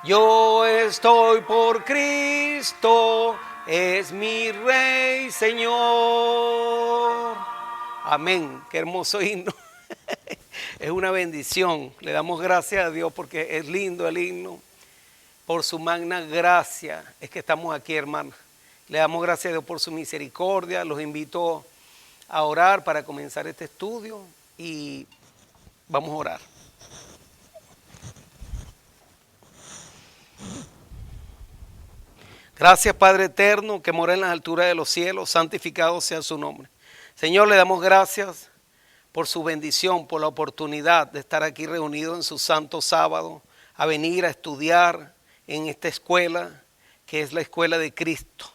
Yo estoy por Cristo, es mi Rey, Señor. Amén, qué hermoso himno. Es una bendición. Le damos gracias a Dios porque es lindo el himno. Por su magna gracia es que estamos aquí, hermanos. Le damos gracias a Dios por su misericordia. Los invito a orar para comenzar este estudio y vamos a orar. Gracias, Padre eterno, que mora en las alturas de los cielos, santificado sea su nombre. Señor, le damos gracias por su bendición, por la oportunidad de estar aquí reunidos en su santo sábado, a venir a estudiar en esta escuela, que es la escuela de Cristo.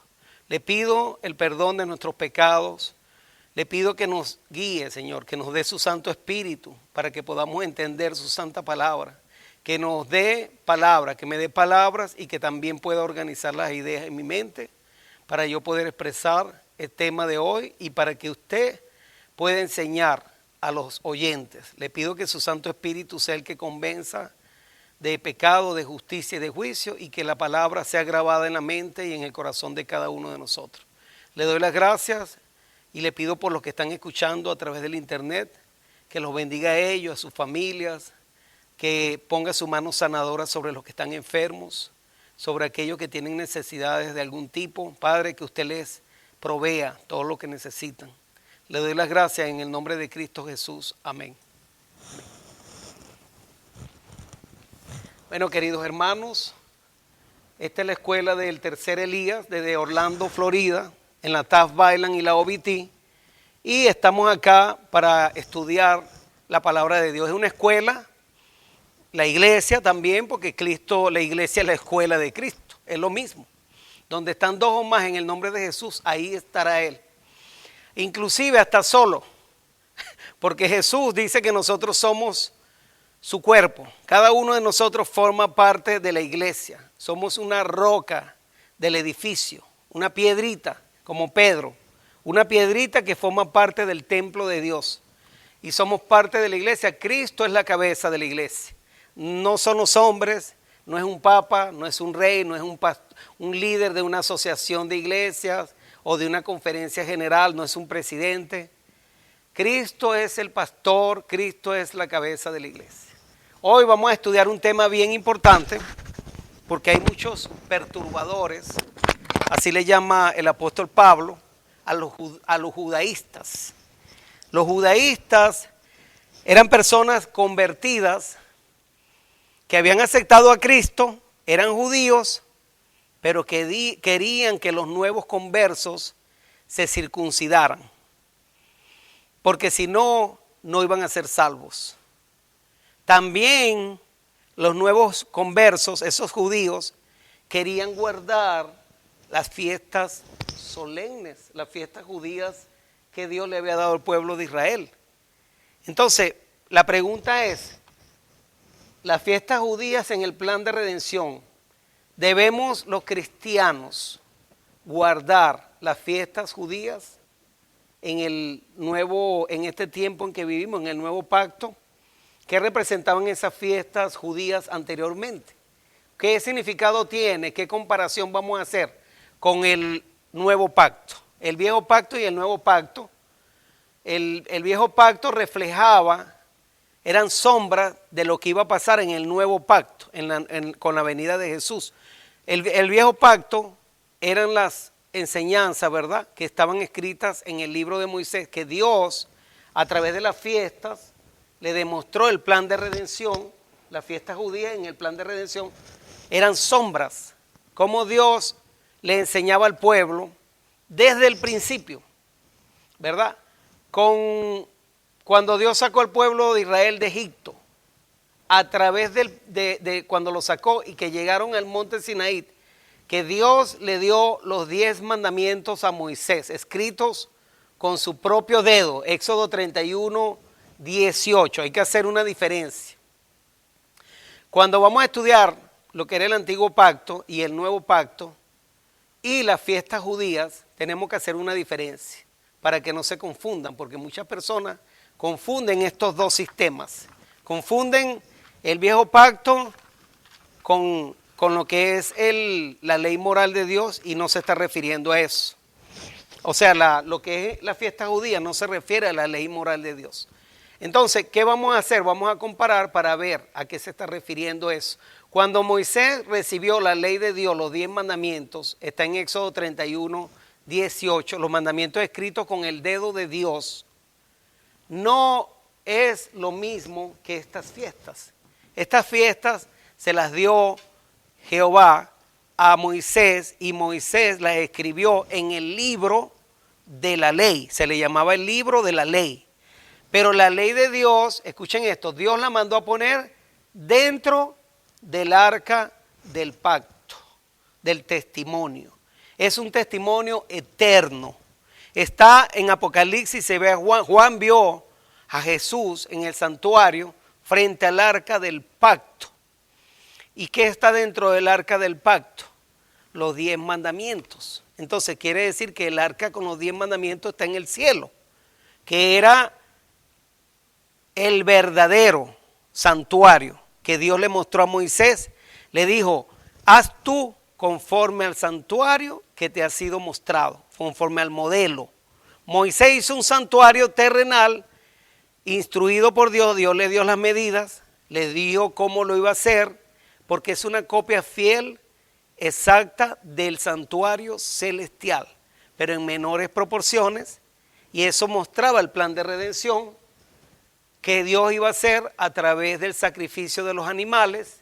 Le pido el perdón de nuestros pecados, le pido que nos guíe, Señor, que nos dé su Santo Espíritu para que podamos entender su santa palabra. Que nos dé palabra, que me dé palabras y que también pueda organizar las ideas en mi mente para yo poder expresar el tema de hoy y para que usted pueda enseñar a los oyentes. Le pido que su Santo Espíritu sea el que convenza de pecado, de justicia y de juicio y que la palabra sea grabada en la mente y en el corazón de cada uno de nosotros. Le doy las gracias y le pido por los que están escuchando a través del internet, que los bendiga a ellos, a sus familias, que ponga su mano sanadora sobre los que están enfermos, sobre aquellos que tienen necesidades de algún tipo. Padre, que usted les provea todo lo que necesitan. Le doy las gracias en el nombre de Cristo Jesús. Amén. Bueno, queridos hermanos, esta es la escuela del Tercer Elías desde Orlando, Florida, en la Taft Island y la OBT. Y estamos acá para estudiar la palabra de Dios. Es una escuela. La iglesia también, porque Cristo, la iglesia es la escuela de Cristo, es lo mismo. Donde están dos o más en el nombre de Jesús, ahí estará Él. Inclusive hasta solo, porque Jesús dice que nosotros somos su cuerpo. Cada uno de nosotros forma parte de la iglesia. Somos una roca del edificio, una piedrita, como Pedro. Una piedrita que forma parte del templo de Dios. Y somos parte de la iglesia. Cristo es la cabeza de la iglesia. No son los hombres, no es un papa, no es un rey, no es un líder de una asociación de iglesias o de una conferencia general, no es un presidente. Cristo es el pastor, Cristo es la cabeza de la iglesia. Hoy vamos a estudiar un tema bien importante porque hay muchos perturbadores, así le llama el apóstol Pablo, a los judaístas. Los judaístas eran personas convertidas que habían aceptado a Cristo, eran judíos, pero que querían que los nuevos conversos se circuncidaran, porque si no, no iban a ser salvos. También los nuevos conversos, esos judíos, querían guardar las fiestas solemnes, las fiestas judías que Dios le había dado al pueblo de Israel. Entonces, la pregunta es, las fiestas judías en el plan de redención, ¿debemos los cristianos guardar las fiestas judías en este tiempo en que vivimos, en el nuevo pacto? ¿Qué representaban esas fiestas judías anteriormente? ¿Qué significado tiene? ¿Qué comparación vamos a hacer con el nuevo pacto? El viejo pacto y el nuevo pacto. El viejo pacto reflejaba, eran sombras de lo que iba a pasar en el nuevo pacto, con la venida de Jesús. El viejo pacto eran las enseñanzas, ¿verdad?, que estaban escritas en el libro de Moisés, que Dios, a través de las fiestas, le demostró el plan de redención. Las fiestas judías en el plan de redención eran sombras, como Dios le enseñaba al pueblo desde el principio, ¿verdad? Cuando Dios sacó al pueblo de Israel de Egipto, a través de cuando lo sacó y que llegaron al monte Sinaí, que Dios le dio los 10 mandamientos a Moisés, escritos con su propio dedo, Éxodo 31, 18. Hay que hacer una diferencia. Cuando vamos a estudiar lo que era el antiguo pacto y el nuevo pacto y las fiestas judías, tenemos que hacer una diferencia para que no se confundan, porque muchas personas confunden estos dos sistemas. Confunden el viejo pacto con con lo que es la ley moral de Dios y no se está refiriendo a eso. O sea, lo que es la fiesta judía no se refiere a la ley moral de Dios. Entonces, ¿qué vamos a hacer? Vamos a comparar para ver a qué se está refiriendo eso. Cuando Moisés recibió la ley de Dios, los 10 mandamientos, está en Éxodo 31, 18, los mandamientos escritos con el dedo de Dios, no es lo mismo que estas fiestas. Estas fiestas se las dio Jehová a Moisés y Moisés las escribió en el libro de la ley. Se le llamaba el libro de la ley. Pero la ley de Dios, escuchen esto, Dios la mandó a poner dentro del arca del pacto, del testimonio. Es un testimonio eterno. Está en Apocalipsis, se ve a Juan vio a Jesús en el santuario frente al arca del pacto. ¿Y qué está dentro del arca del pacto? Los 10 mandamientos. Entonces quiere decir que el arca con los 10 mandamientos está en el cielo, que era el verdadero santuario que Dios le mostró a Moisés. Le dijo, haz tú conforme al santuario que te ha sido mostrado, conforme al modelo. Moisés hizo un santuario terrenal, instruido por Dios. Dios le dio las medidas, le dijo cómo lo iba a hacer, porque es una copia fiel, exacta del santuario celestial, pero en menores proporciones, y eso mostraba el plan de redención que Dios iba a hacer a través del sacrificio de los animales,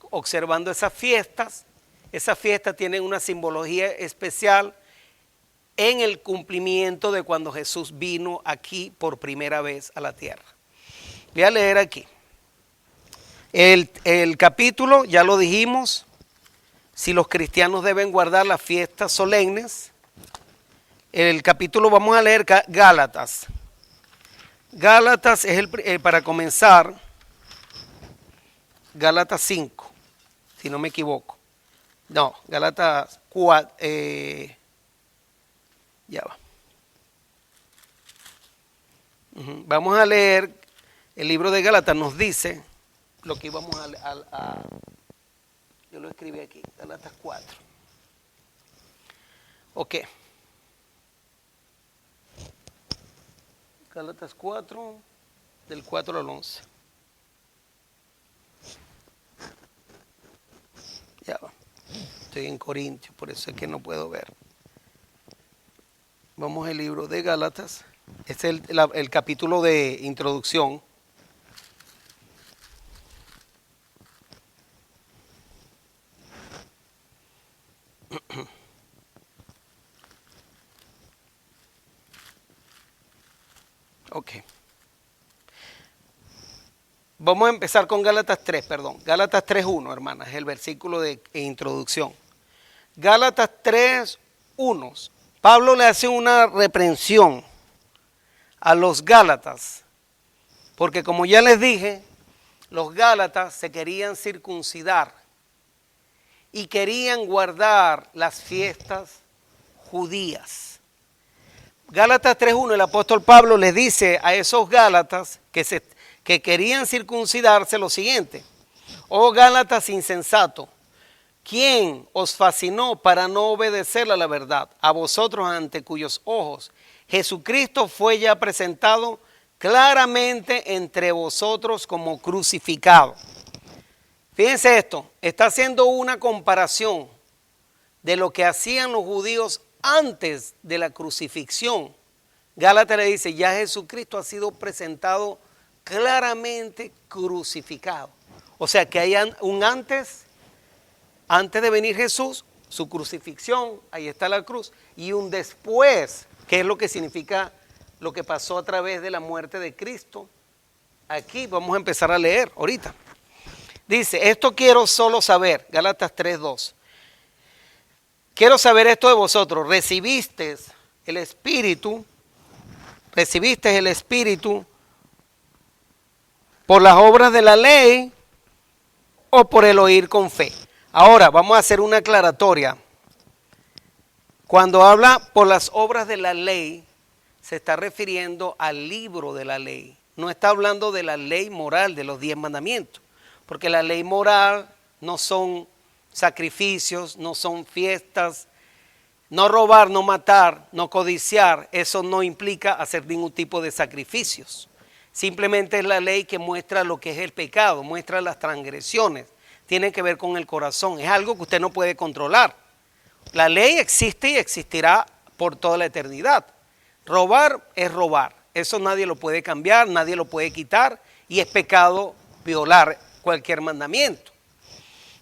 observando esas fiestas. Esas fiestas tienen una simbología especial en el cumplimiento de cuando Jesús vino aquí por primera vez a la tierra. Voy a leer aquí. El capítulo, ya lo dijimos, si los cristianos deben guardar las fiestas solemnes. El capítulo, vamos a leer Gálatas. Gálatas es para comenzar, Gálatas 5, si no me equivoco. No, Gálatas 4, ya va. Vamos a leer el libro de Gálatas, nos dice lo que íbamos a yo lo escribí aquí, Gálatas 4. Ok. Gálatas 4, del 4 al 11. Ya va. Estoy en Corintios, por eso es que no puedo ver. Vamos al libro de Gálatas. Este es el capítulo de introducción. Ok. Vamos a empezar con Gálatas 3, perdón. Gálatas 3.1, hermanas, es el versículo de introducción. Gálatas 3.1. Pablo le hace una reprensión a los Gálatas, porque como ya les dije, los Gálatas se querían circuncidar y querían guardar las fiestas judías. Gálatas 3.1, el apóstol Pablo les dice a esos Gálatas que querían circuncidarse lo siguiente: oh Gálatas insensato, ¿quién os fascinó para no obedecer a la verdad? A vosotros ante cuyos ojos Jesucristo fue ya presentado claramente entre vosotros como crucificado. Fíjense esto, está haciendo una comparación de lo que hacían los judíos antes de la crucifixión. Gálatas le dice, ya Jesucristo ha sido presentado claramente crucificado. O sea que hay un antes de venir Jesús, su crucifixión, ahí está la cruz, y un después, que es lo que significa lo que pasó a través de la muerte de Cristo. Aquí vamos a empezar a leer ahorita. Dice, esto quiero solo saber, Gálatas 3.2. Quiero saber esto de vosotros, ¿recibiste el Espíritu por las obras de la ley o por el oír con fe? Ahora, vamos a hacer una aclaratoria. Cuando habla por las obras de la ley, se está refiriendo al libro de la ley. No está hablando de la ley moral de los 10 mandamientos, porque la ley moral no son sacrificios, no son fiestas. No robar, no matar, no codiciar, eso no implica hacer ningún tipo de sacrificios. Simplemente es la ley que muestra lo que es el pecado, muestra las transgresiones. Tiene que ver con el corazón, es algo que usted no puede controlar. La ley existe y existirá por toda la eternidad. Robar es robar, eso nadie lo puede cambiar, nadie lo puede quitar y es pecado violar cualquier mandamiento.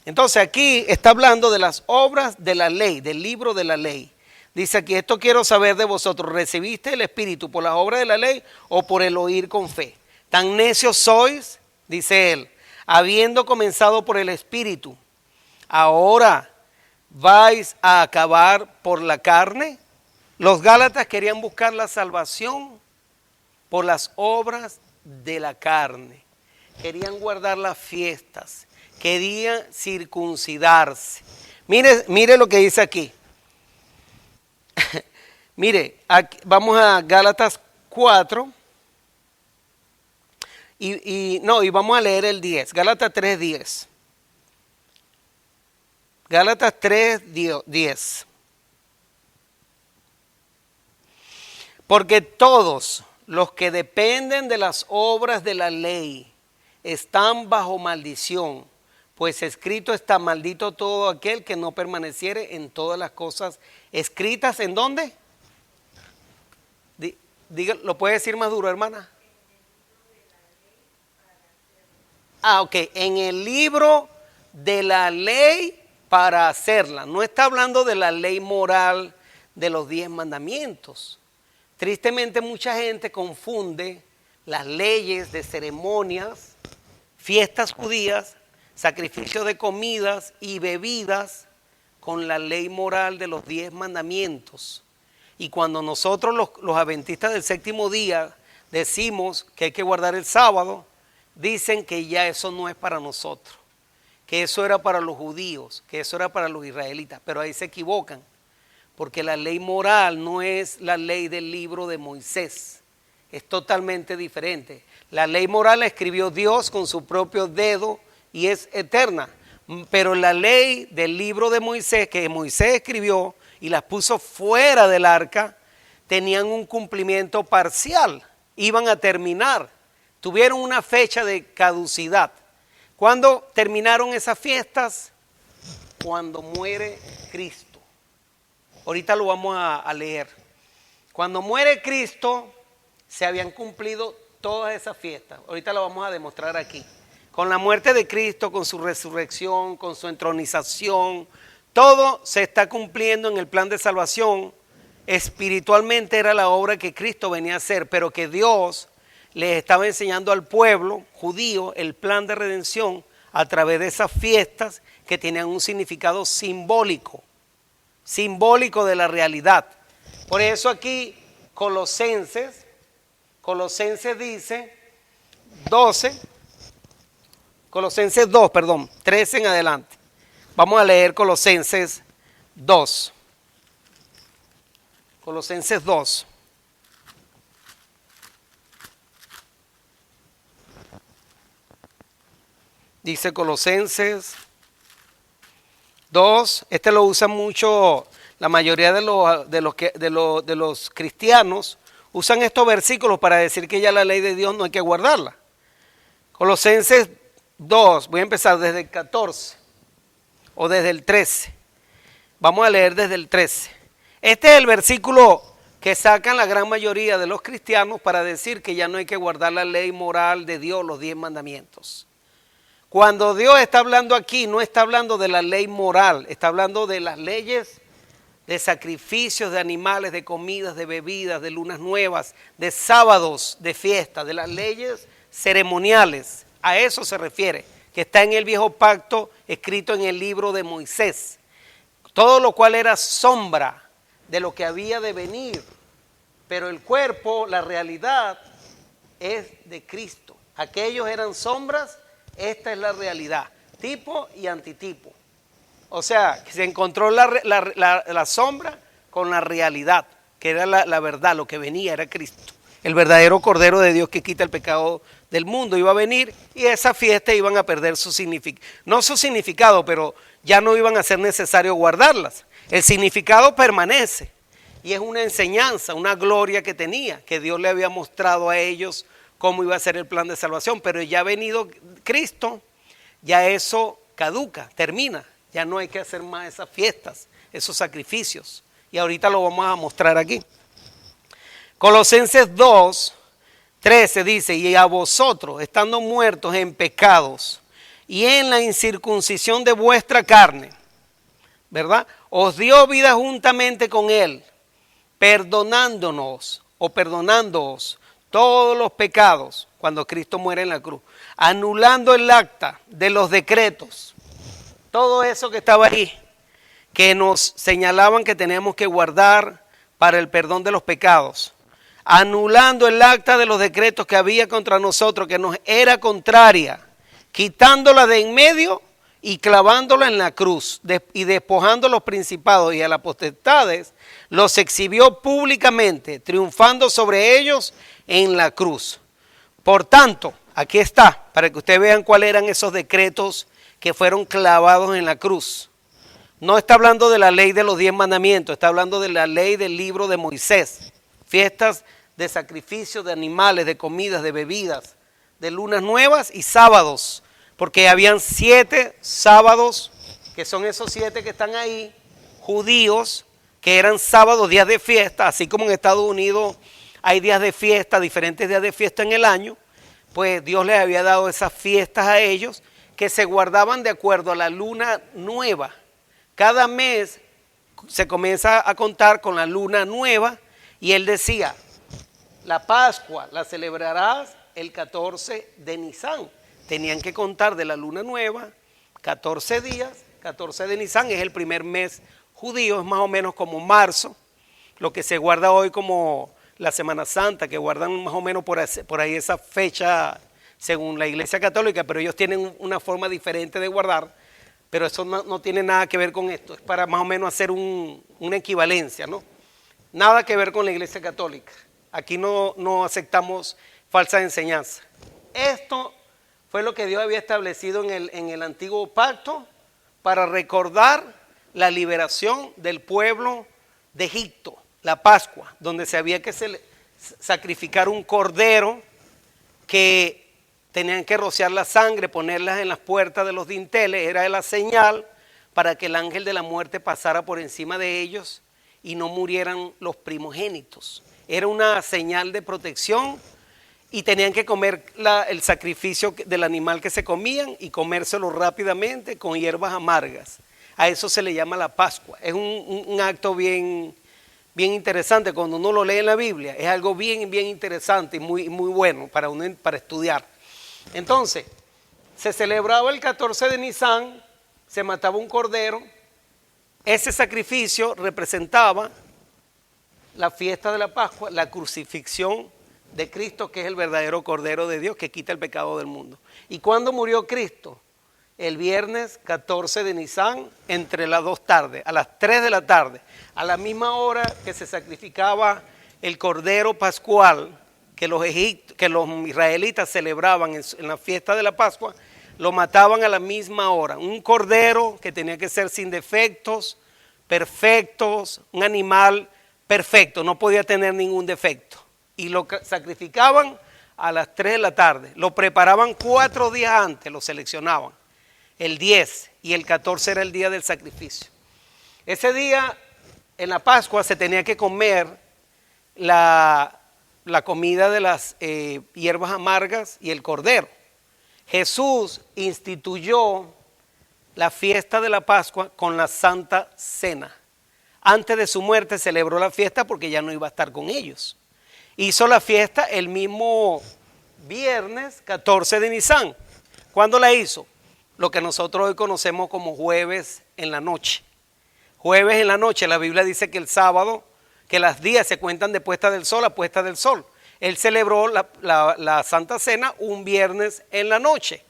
Entonces aquí está hablando de las obras de la ley, del libro de la ley. Dice aquí, esto quiero saber de vosotros, ¿recibiste el Espíritu por las obras de la ley o por el oír con fe? Tan necios sois, dice él, habiendo comenzado por el Espíritu, ahora vais a acabar por la carne. Los Gálatas querían buscar la salvación por las obras de la carne. Querían guardar las fiestas. Querían circuncidarse. Mire lo que dice aquí. Mire, aquí, vamos a Gálatas 4. Y vamos a leer el 10. Gálatas 3:10. Gálatas 3:10. Porque todos los que dependen de las obras de la ley están bajo maldición. Pues escrito está, maldito todo aquel que no permaneciere en todas las cosas escritas. ¿En dónde? ¿Lo puede decir más duro, hermana? Ok, en el libro de la ley para hacerla. No está hablando de la ley moral de los 10 mandamientos. Tristemente mucha gente confunde las leyes de ceremonias, fiestas judías, sacrificio de comidas y bebidas con la ley moral de los 10 mandamientos. Y cuando nosotros los adventistas del séptimo día decimos que hay que guardar el sábado, dicen que ya eso no es para nosotros, que eso era para los judíos, que eso era para los israelitas, pero ahí se equivocan, porque la ley moral no es la ley del libro de Moisés, es totalmente diferente. La ley moral la escribió Dios con su propio dedo y es eterna, pero la ley del libro de Moisés, que Moisés escribió y las puso fuera del arca, tenían un cumplimiento parcial, iban a terminar, tuvieron una fecha de caducidad. ¿Cuándo terminaron esas fiestas? Cuando muere Cristo. Ahorita lo vamos a leer. Cuando muere Cristo, se habían cumplido todas esas fiestas. Ahorita lo vamos a demostrar aquí. Con la muerte de Cristo, con su resurrección, con su entronización, todo se está cumpliendo en el plan de salvación. Espiritualmente era la obra que Cristo venía a hacer, pero que Dios les estaba enseñando al pueblo judío el plan de redención a través de esas fiestas que tenían un significado simbólico de la realidad. Por eso aquí Colosenses dice 13 en adelante. Vamos a leer Colosenses 2. Colosenses 2. Dice Colosenses 2, este lo usan mucho, la mayoría de los cristianos usan estos versículos para decir que ya la ley de Dios no hay que guardarla. Colosenses 2, voy a empezar desde el 14 o desde el 13. Vamos a leer desde el 13. Este es el versículo que sacan la gran mayoría de los cristianos para decir que ya no hay que guardar la ley moral de Dios, los 10 mandamientos. Cuando Dios está hablando aquí, no está hablando de la ley moral, está hablando de las leyes de sacrificios de animales, de comidas, de bebidas, de lunas nuevas, de sábados, de fiesta, de las leyes ceremoniales. A eso se refiere, que está en el viejo pacto escrito en el libro de Moisés. Todo lo cual era sombra de lo que había de venir. Pero el cuerpo, la realidad, es de Cristo. Aquellos eran sombras. Esta es la realidad, tipo y antitipo. O sea, se encontró la sombra con la realidad, que era la verdad, lo que venía era Cristo. El verdadero Cordero de Dios que quita el pecado del mundo iba a venir y esa fiesta iban a perder su significado. No su significado, pero ya no iban a ser necesario guardarlas. El significado permanece y es una enseñanza, una gloria que tenía, que Dios le había mostrado a ellos cómo iba a ser el plan de salvación. Pero ya ha venido Cristo, ya eso caduca, termina. Ya no hay que hacer más esas fiestas, esos sacrificios. Y ahorita lo vamos a mostrar aquí. Colosenses 2:13 dice: y a vosotros, estando muertos en pecados y en la incircuncisión de vuestra carne, ¿verdad? Os dio vida juntamente con él, perdonándonos o perdonándoos todos los pecados cuando Cristo muere en la cruz, anulando el acta de los decretos, todo eso que estaba ahí, que nos señalaban que teníamos que guardar para el perdón de los pecados, anulando el acta de los decretos que había contra nosotros, que nos era contraria, quitándola de en medio y clavándola en la cruz, y despojando a los principados y a las potestades, los exhibió públicamente, triunfando sobre ellos en la cruz. Por tanto, aquí está, para que ustedes vean cuáles eran esos decretos que fueron clavados en la cruz. No está hablando de la ley de los 10 mandamientos, está hablando de la ley del libro de Moisés. Fiestas de sacrificio de animales, de comidas, de bebidas, de lunas nuevas y sábados. Porque habían 7 sábados, que son esos 7 que están ahí, judíos, que eran sábados, días de fiesta, así como en Estados Unidos hay días de fiesta, diferentes días de fiesta en el año, pues Dios les había dado esas fiestas a ellos que se guardaban de acuerdo a la luna nueva. Cada mes se comienza a contar con la luna nueva y él decía, la Pascua la celebrarás el 14 de Nisan. Tenían que contar de la luna nueva 14 días, 14 de Nisan es el primer mes judío, es más o menos como marzo, lo que se guarda hoy como la Semana Santa, que guardan más o menos por ahí esa fecha según la Iglesia Católica, pero ellos tienen una forma diferente de guardar, pero eso no tiene nada que ver con esto, es para más o menos hacer una equivalencia, ¿no? Nada que ver con la Iglesia Católica, aquí no aceptamos falsas enseñanzas. Esto fue lo que Dios había establecido en el antiguo pacto para recordar la liberación del pueblo de Egipto, la Pascua, donde se había que sacrificar un cordero que tenían que rociar la sangre, ponerlas en las puertas de los dinteles, era la señal para que el ángel de la muerte pasara por encima de ellos y no murieran los primogénitos. Era una señal de protección. Y tenían que comer el sacrificio del animal que se comían y comérselo rápidamente con hierbas amargas. A eso se le llama la Pascua. Es un acto bien interesante cuando uno lo lee en la Biblia. Es algo bien interesante y muy bueno para estudiar. Entonces, se celebraba el 14 de Nisan, se mataba un cordero. Ese sacrificio representaba la fiesta de la Pascua, la crucifixión de Cristo, que es el verdadero Cordero de Dios que quita el pecado del mundo. ¿Y cuándo murió Cristo? El viernes 14 de Nisan, entre las 2 tardes, a las 3 de la tarde, a la misma hora que se sacrificaba el Cordero Pascual, que los israelitas celebraban en la fiesta de la Pascua, lo mataban a la misma hora. Un cordero que tenía que ser sin defectos, perfectos, un animal perfecto, no podía tener ningún defecto. Y lo sacrificaban a las 3 de la tarde. Lo preparaban 4 días antes, lo seleccionaban. El 10 y el 14 era el día del sacrificio. Ese día, en la Pascua, se tenía que comer la comida de las hierbas amargas y el cordero. Jesús instituyó la fiesta de la Pascua con la Santa Cena. Antes de su muerte celebró la fiesta porque ya no iba a estar con ellos. Hizo la fiesta el mismo viernes 14 de Nisan. ¿Cuándo la hizo? Lo que nosotros hoy conocemos como jueves en la noche. Jueves en la noche, la Biblia dice que el sábado, que las días se cuentan de puesta del sol a puesta del sol. Él celebró la Santa Cena un viernes en la noche.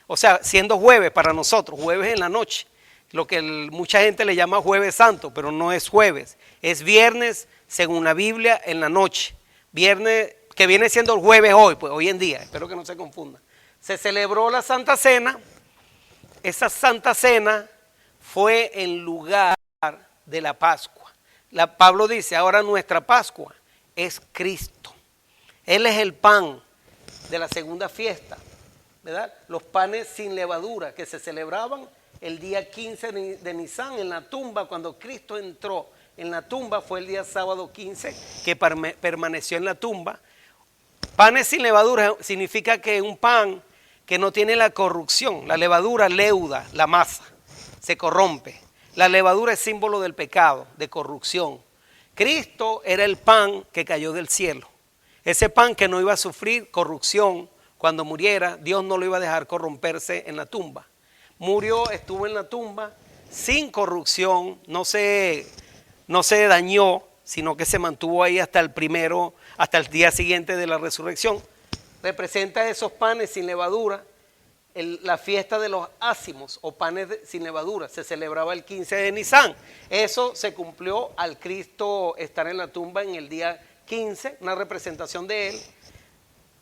O sea, siendo jueves para nosotros, jueves en la noche. Lo que mucha gente le llama jueves santo, pero no es jueves. Es viernes, según la Biblia, en la noche. Viernes, que viene siendo el jueves hoy, pues hoy en día, espero que no se confunda. Se celebró la Santa Cena. Esa Santa Cena fue en lugar de la Pascua. Pablo dice, ahora nuestra Pascua es Cristo. Él es el pan de la segunda fiesta, ¿verdad? Los panes sin levadura que se celebraban el día 15 de Nisan en la tumba. Cuando Cristo entró en la tumba fue el día sábado 15 que permaneció en la tumba. Panes sin levadura significa que un pan que no tiene la corrupción. La levadura leuda la masa, se corrompe. La levadura es símbolo del pecado, de corrupción. Cristo era el pan que cayó del cielo. Ese pan que no iba a sufrir corrupción cuando muriera, Dios no lo iba a dejar corromperse en la tumba. Murió, estuvo en la tumba sin corrupción, no se dañó, sino que se mantuvo ahí hasta el día siguiente de la resurrección. Representa esos panes sin levadura. La fiesta de los ácimos o panes sin levadura se celebraba el 15 de Nisan. Eso se cumplió al Cristo estar en la tumba en el día 15, una representación de él.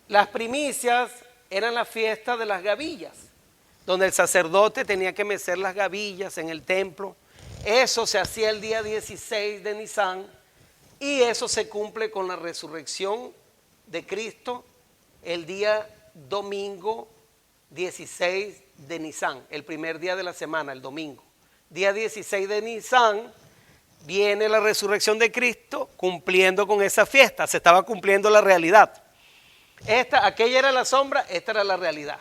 Las primicias eran la fiesta de las gavillas, donde el sacerdote tenía que mecer las gavillas en el templo. Eso se hacía el día 16 de Nisan y eso se cumple con la resurrección de Cristo el día domingo 16 de Nisan, el primer día de la semana, el domingo. Día 16 de Nisan viene la resurrección de Cristo cumpliendo con esa fiesta. Se estaba cumpliendo la realidad. Aquella era la sombra, esta era la realidad.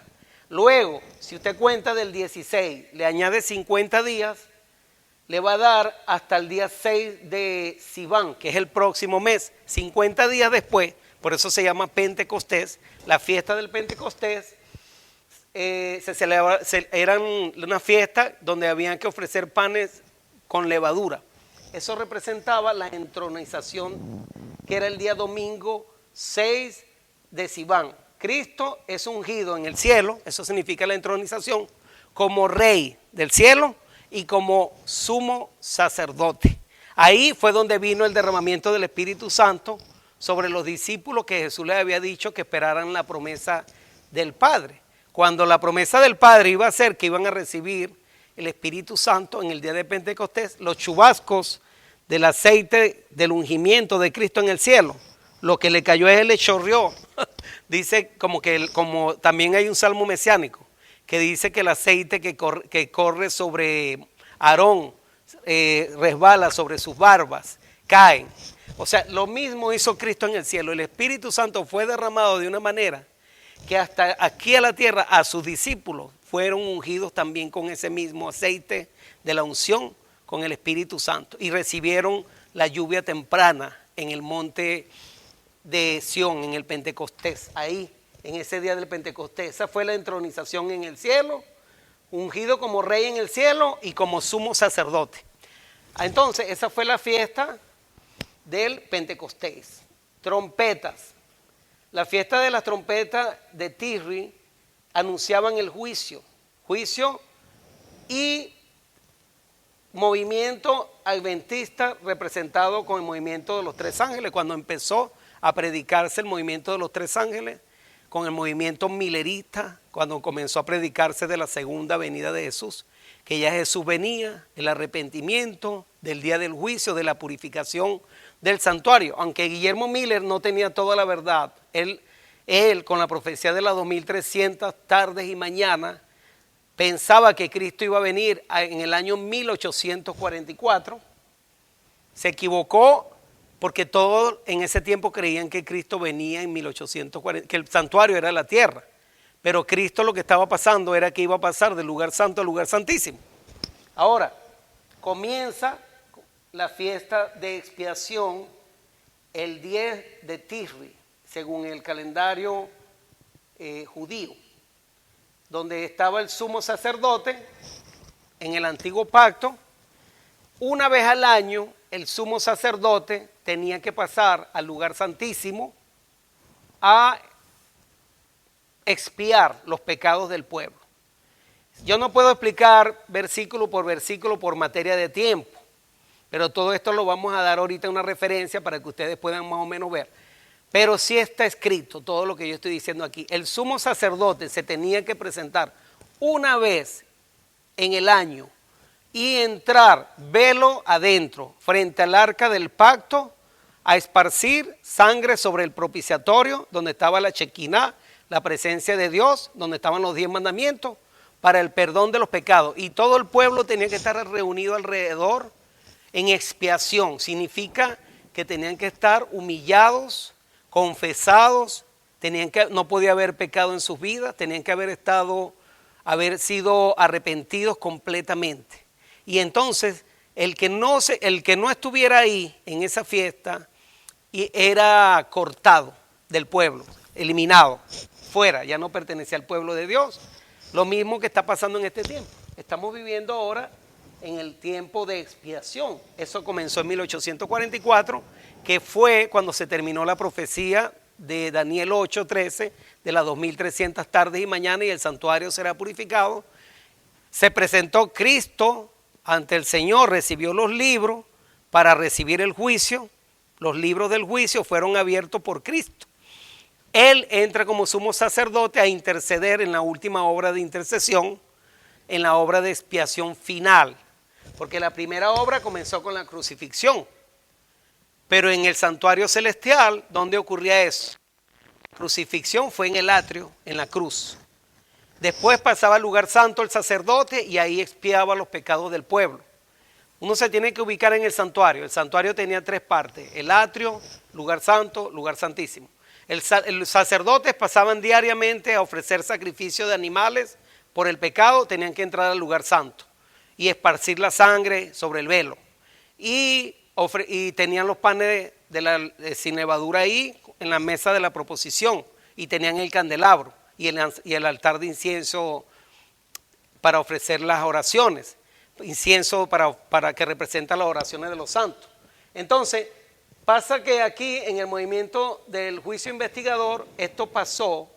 Luego, si usted cuenta del 16, le añade 50 días, le va a dar hasta el día 6 de Sivan, que es el próximo mes, 50 días después. Por eso se llama Pentecostés. La fiesta del Pentecostés eran una fiesta donde habían que ofrecer panes con levadura. Eso representaba la entronización, que era el día domingo 6 de Sivan. Cristo es ungido en el cielo, eso significa la entronización, como rey del cielo y como sumo sacerdote. Ahí fue donde vino el derramamiento del Espíritu Santo sobre los discípulos que Jesús les había dicho que esperaran la promesa del Padre. Cuando la promesa del Padre iba a ser que iban a recibir el Espíritu Santo en el día de Pentecostés, los chubascos del aceite del ungimiento de Cristo en el cielo, lo que le cayó a él le chorreó. Dice como también hay un salmo mesiánico que dice que el aceite que corre sobre Aarón resbala sobre sus barbas, caen. O sea, lo mismo hizo Cristo en el cielo. El Espíritu Santo fue derramado de una manera que hasta aquí a la tierra a sus discípulos fueron ungidos también con ese mismo aceite de la unción con el Espíritu Santo y recibieron la lluvia temprana en el monte de Sión, en el Pentecostés, ahí, en ese día del Pentecostés. Esa fue la entronización en el cielo, ungido como rey en el cielo y como sumo sacerdote. Entonces, esa fue la fiesta del Pentecostés. Trompetas. La fiesta de las trompetas de Tisri anunciaban el juicio y movimiento adventista representado con el movimiento de los tres ángeles. Cuando empezó a predicarse el movimiento de los tres ángeles, con el movimiento milerista, cuando comenzó a predicarse de la segunda venida de Jesús, que ya Jesús venía, el arrepentimiento del día del juicio, de la purificación del santuario. Aunque Guillermo Miller no tenía toda la verdad, él con la profecía de las 2300 tardes y mañanas, pensaba que Cristo iba a venir en el año 1844. Se equivocó porque todos en ese tiempo creían que Cristo venía en 1840, que el santuario era la tierra. Pero Cristo lo que estaba pasando era que iba a pasar del lugar santo al lugar santísimo. Ahora, comienza la fiesta de expiación el 10 de Tisri, según el calendario judío, donde estaba el sumo sacerdote en el antiguo pacto. Una vez al año el sumo sacerdote tenía que pasar al lugar santísimo a expiar los pecados del pueblo. Yo no puedo explicar versículo por materia de tiempo, pero todo esto lo vamos a dar ahorita una referencia para que ustedes puedan más o menos ver. Pero sí está escrito todo lo que yo estoy diciendo aquí. El sumo sacerdote se tenía que presentar una vez en el año y entrar velo adentro frente al arca del pacto a esparcir sangre sobre el propiciatorio donde estaba la Shekinah, la presencia de Dios, donde estaban los 10 mandamientos, para el perdón de los pecados. Y todo el pueblo tenía que estar reunido alrededor en expiación. Significa que tenían que estar humillados, confesados, no podía haber pecado en sus vidas, tenían que haber sido arrepentidos completamente. Y entonces el que no estuviera ahí en esa fiesta era cortado del pueblo, eliminado, fuera, ya no pertenecía al pueblo de Dios. Lo mismo que está pasando en este tiempo. Estamos viviendo ahora en el tiempo de expiación. Eso comenzó en 1844, que fue cuando se terminó la profecía de Daniel 8:13, de las 2300 tardes y mañanas, y el santuario será purificado. Se presentó Cristo ante el Señor, recibió los libros para recibir el juicio. Los libros del juicio fueron abiertos por Cristo. Él entra como sumo sacerdote a interceder en la última obra de intercesión, en la obra de expiación final, porque la primera obra comenzó con la crucifixión. Pero en el santuario celestial, ¿dónde ocurría eso? Crucifixión fue en el atrio, en la cruz. Después pasaba al lugar santo el sacerdote y ahí expiaba los pecados del pueblo. Uno se tiene que ubicar en el santuario. El santuario tenía 3 partes: el atrio, lugar santo, lugar santísimo. Los sacerdotes pasaban diariamente a ofrecer sacrificio de animales por el pecado, tenían que entrar al lugar santo y esparcir la sangre sobre el velo. Y tenían los panes sin levadura ahí en la mesa de la proposición, y tenían el candelabro y el altar de incienso para ofrecer las oraciones, incienso para que representa las oraciones de los santos. Entonces pasa que aquí en el movimiento del juicio investigador, esto pasó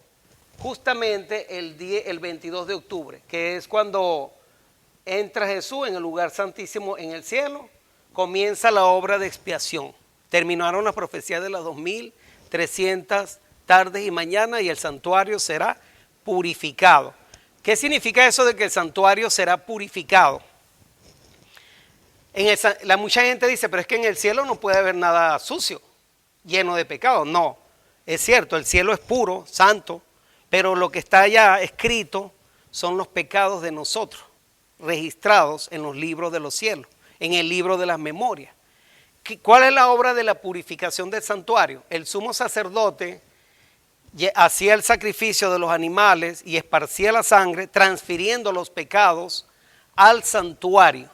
justamente el 22 de octubre, que es cuando entra Jesús en el lugar santísimo en el cielo. Comienza la obra de expiación. Terminaron las profecías de las 2300 tardes y mañanas, y el santuario será purificado. ¿Qué significa eso de que el santuario será purificado? Mucha gente dice, pero es que en el cielo no puede haber nada sucio, lleno de pecado. No, es cierto, el cielo es puro, santo, pero lo que está allá escrito son los pecados de nosotros, registrados en los libros de los cielos, en el libro de las memorias. ¿Cuál es la obra de la purificación del santuario? El sumo sacerdote hacía el sacrificio de los animales y esparcía la sangre, transfiriendo los pecados al santuario.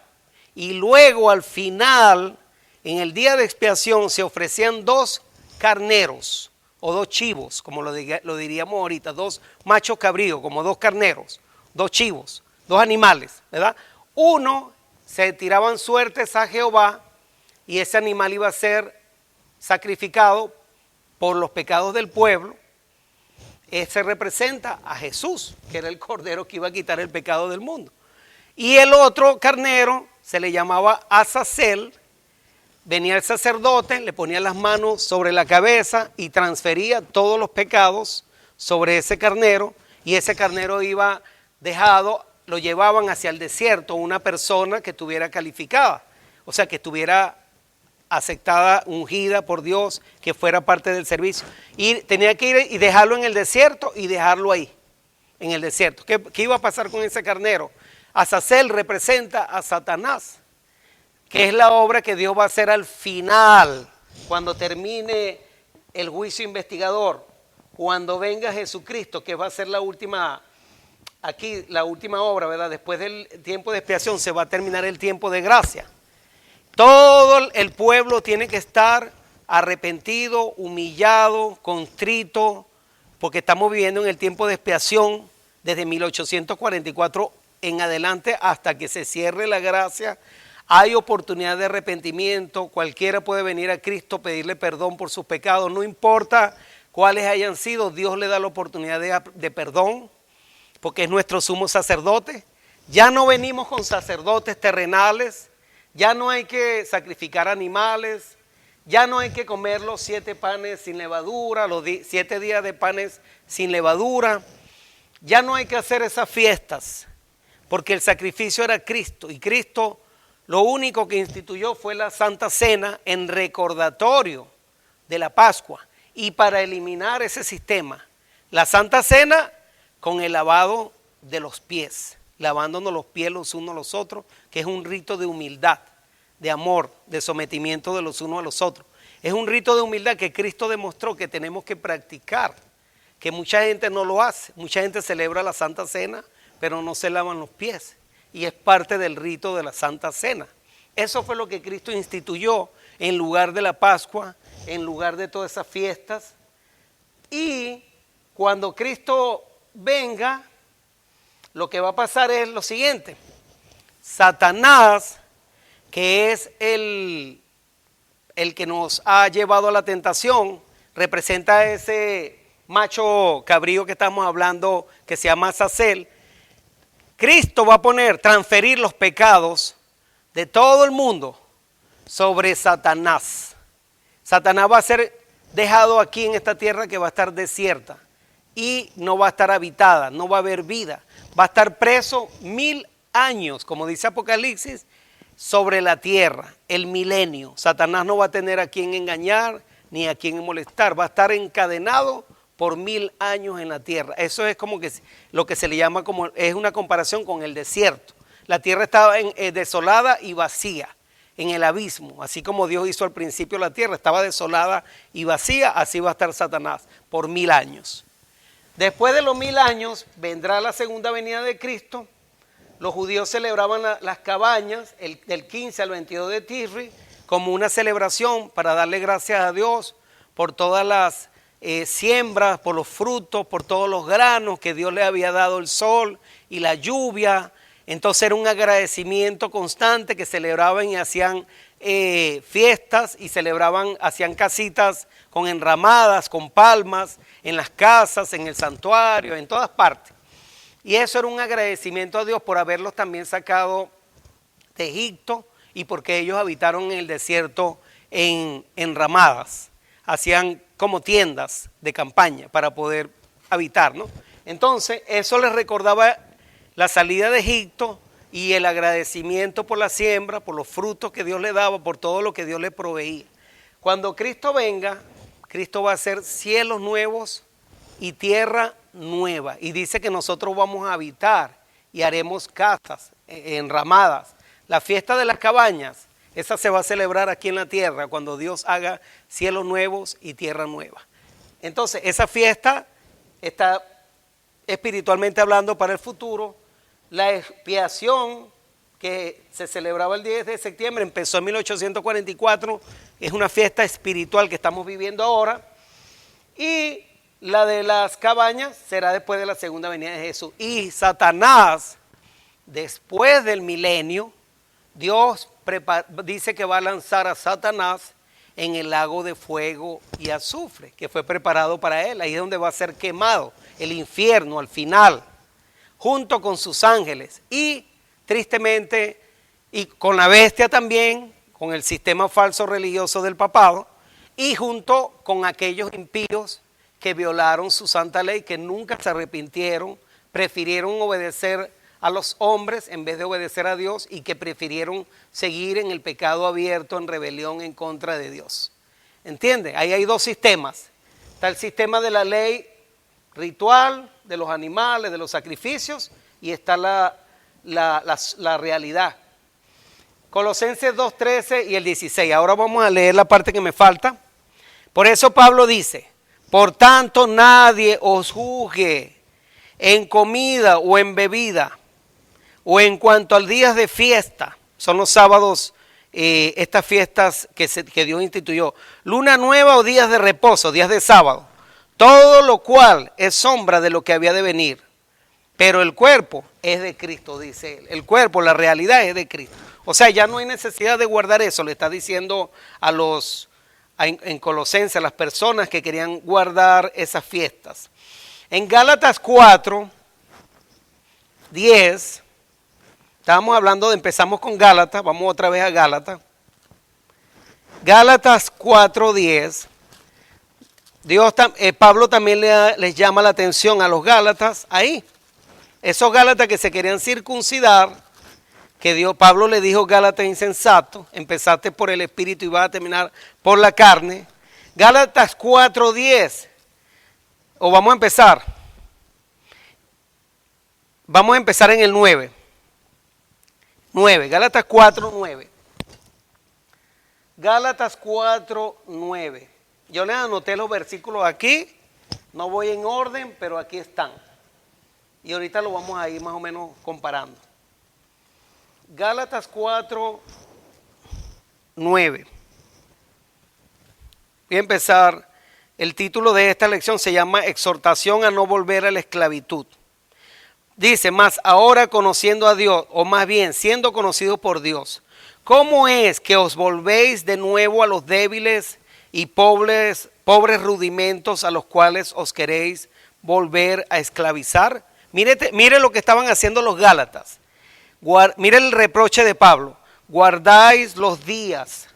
Y luego al final, en el día de expiación, se ofrecían 2 carneros o 2 chivos, como lo diríamos ahorita, 2 machos cabríos, como 2 carneros, 2 chivos, 2 animales, ¿verdad? Uno, se tiraban suertes a Jehová, y ese animal iba a ser sacrificado por los pecados del pueblo. Ese representa a Jesús, que era el cordero que iba a quitar el pecado del mundo. Y el otro carnero se le llamaba Azazel. Venía el sacerdote, le ponía las manos sobre la cabeza y transfería todos los pecados sobre ese carnero, y ese carnero iba dejado, lo llevaban hacia el desierto una persona que estuviera calificada, o sea, que estuviera aceptada, ungida por Dios, que fuera parte del servicio. Y tenía que ir y dejarlo en el desierto, y dejarlo ahí, en el desierto. ¿Qué iba a pasar con ese carnero? Azazel representa a Satanás, que es la obra que Dios va a hacer al final, cuando termine el juicio investigador, cuando venga Jesucristo, que va a ser la última obra, ¿verdad? Después del tiempo de expiación se va a terminar el tiempo de gracia. Todo el pueblo tiene que estar arrepentido, humillado, contrito, porque estamos viviendo en el tiempo de expiación desde 1844 en adelante hasta que se cierre la gracia. Hay oportunidad de arrepentimiento, cualquiera puede venir a Cristo, pedirle perdón por sus pecados, no importa cuáles hayan sido, Dios le da la oportunidad de perdón, porque es nuestro sumo sacerdote. Ya no venimos con sacerdotes terrenales, ya no hay que sacrificar animales, ya no hay que comer los 7 panes sin levadura, los 7 días de panes sin levadura, ya no hay que hacer esas fiestas. porque el sacrificio era Cristo, y Cristo lo único que instituyó fue la Santa Cena en recordatorio de la Pascua, y para eliminar ese sistema, la Santa Cena con el lavado de los pies, lavándonos los pies los unos a los otros, que es un rito de humildad, de amor, de sometimiento de los unos a los otros. Es un rito de humildad que Cristo demostró que tenemos que practicar, que mucha gente no lo hace. Mucha gente celebra la Santa Cena, pero no se lavan los pies, y es parte del rito de la Santa Cena. Eso fue lo que Cristo instituyó en lugar de la Pascua, en lugar de todas esas fiestas. Y cuando Cristo venga, lo que va a pasar es lo siguiente: Satanás, que es el que nos ha llevado a la tentación, representa a ese macho cabrío que estamos hablando, que se llama Azazel. Cristo va a transferir los pecados de todo el mundo sobre Satanás. Satanás va a ser dejado aquí en esta tierra, que va a estar desierta y no va a estar habitada, no va a haber vida. Va a estar preso 1000 años, como dice Apocalipsis, sobre la tierra, el milenio. Satanás no va a tener a quien engañar ni a quien molestar, va a estar encadenado por 1000 años en la tierra. Eso es como que lo que se le llama, como es una comparación con el desierto. La tierra estaba desolada y vacía, en el abismo, así como Dios hizo al principio la tierra, estaba desolada y vacía, así va a estar Satanás por 1000 años. Después de los 1000 años vendrá la segunda venida de Cristo. Los judíos celebraban las cabañas del 15 al 22 de Tisri como una celebración para darle gracias a Dios por todas las siembras, por los frutos, por todos los granos que Dios le había dado, el sol y la lluvia. Entonces era un agradecimiento constante, que celebraban y hacían fiestas, y hacían casitas con enramadas, con palmas, en las casas, en el santuario, en todas partes. Y eso era un agradecimiento a Dios por haberlos también sacado de Egipto, y porque ellos habitaron en el desierto en enramadas. Hacían como tiendas de campaña para poder habitar, ¿no? Entonces eso les recordaba la salida de Egipto y el agradecimiento por la siembra, por los frutos que Dios le daba, por todo lo que Dios le proveía. Cuando Cristo venga, Cristo va a hacer cielos nuevos y tierra nueva. Y dice que nosotros vamos a habitar y haremos casas enramadas. La fiesta de las cabañas, esa se va a celebrar aquí en la tierra cuando Dios haga cielos nuevos y tierra nueva. Entonces, esa fiesta está espiritualmente hablando para el futuro. La expiación que se celebraba el 10 de septiembre empezó en 1844, es una fiesta espiritual que estamos viviendo ahora, y la de las cabañas será después de la segunda venida de Jesús. Y Satanás, después del milenio, Dios dice que va a lanzar a Satanás en el lago de fuego y azufre, que fue preparado para él. Ahí es donde va a ser quemado, el infierno al final, junto con sus ángeles, y tristemente, y con la bestia también, con el sistema falso religioso del papado, y junto con aquellos impíos que violaron su santa ley, que nunca se arrepintieron, prefirieron obedecer a los hombres en vez de obedecer a Dios, y que prefirieron seguir en el pecado abierto, en rebelión en contra de Dios. ¿Entiende? Ahí hay dos sistemas. Está el sistema de la ley ritual, de los animales, de los sacrificios, y está la realidad. Colosenses 2:13 y el 16. Ahora vamos a leer la parte que me falta. Por eso Pablo dice: por tanto, nadie os juzgue en comida o en bebida, o en cuanto al días de fiesta. Son los sábados, estas fiestas que Dios instituyó. Luna nueva o días de reposo, días de sábado. Todo lo cual es sombra de lo que había de venir. Pero el cuerpo es de Cristo, dice él. El cuerpo, la realidad es de Cristo. O sea, ya no hay necesidad de guardar eso. Le está diciendo en Colosenses, a las personas que querían guardar esas fiestas. En Gálatas 4:10, estábamos hablando empezamos con Gálatas, vamos otra vez a Gálatas. Gálatas 4:10. Pablo también les llama la atención a los Gálatas ahí. Esos Gálatas que se querían circuncidar, que Pablo le dijo: Gálatas insensato, empezaste por el espíritu y vas a terminar por la carne. Gálatas 4:10, o vamos a empezar en el 9. Gálatas 4:9. Gálatas 4:9. Yo les anoté los versículos aquí, no voy en orden, pero aquí están. Y ahorita lo vamos a ir más o menos comparando. Gálatas 4:9. Voy a empezar. El título de esta lección se llama Exhortación a no volver a la esclavitud. Dice: mas ahora conociendo a Dios, o más bien siendo conocidos por Dios, ¿cómo es que os volvéis de nuevo a los débiles y pobres rudimentos a los cuales os queréis volver a esclavizar? Mire lo que estaban haciendo los Gálatas. Mire el reproche de Pablo: guardáis los días,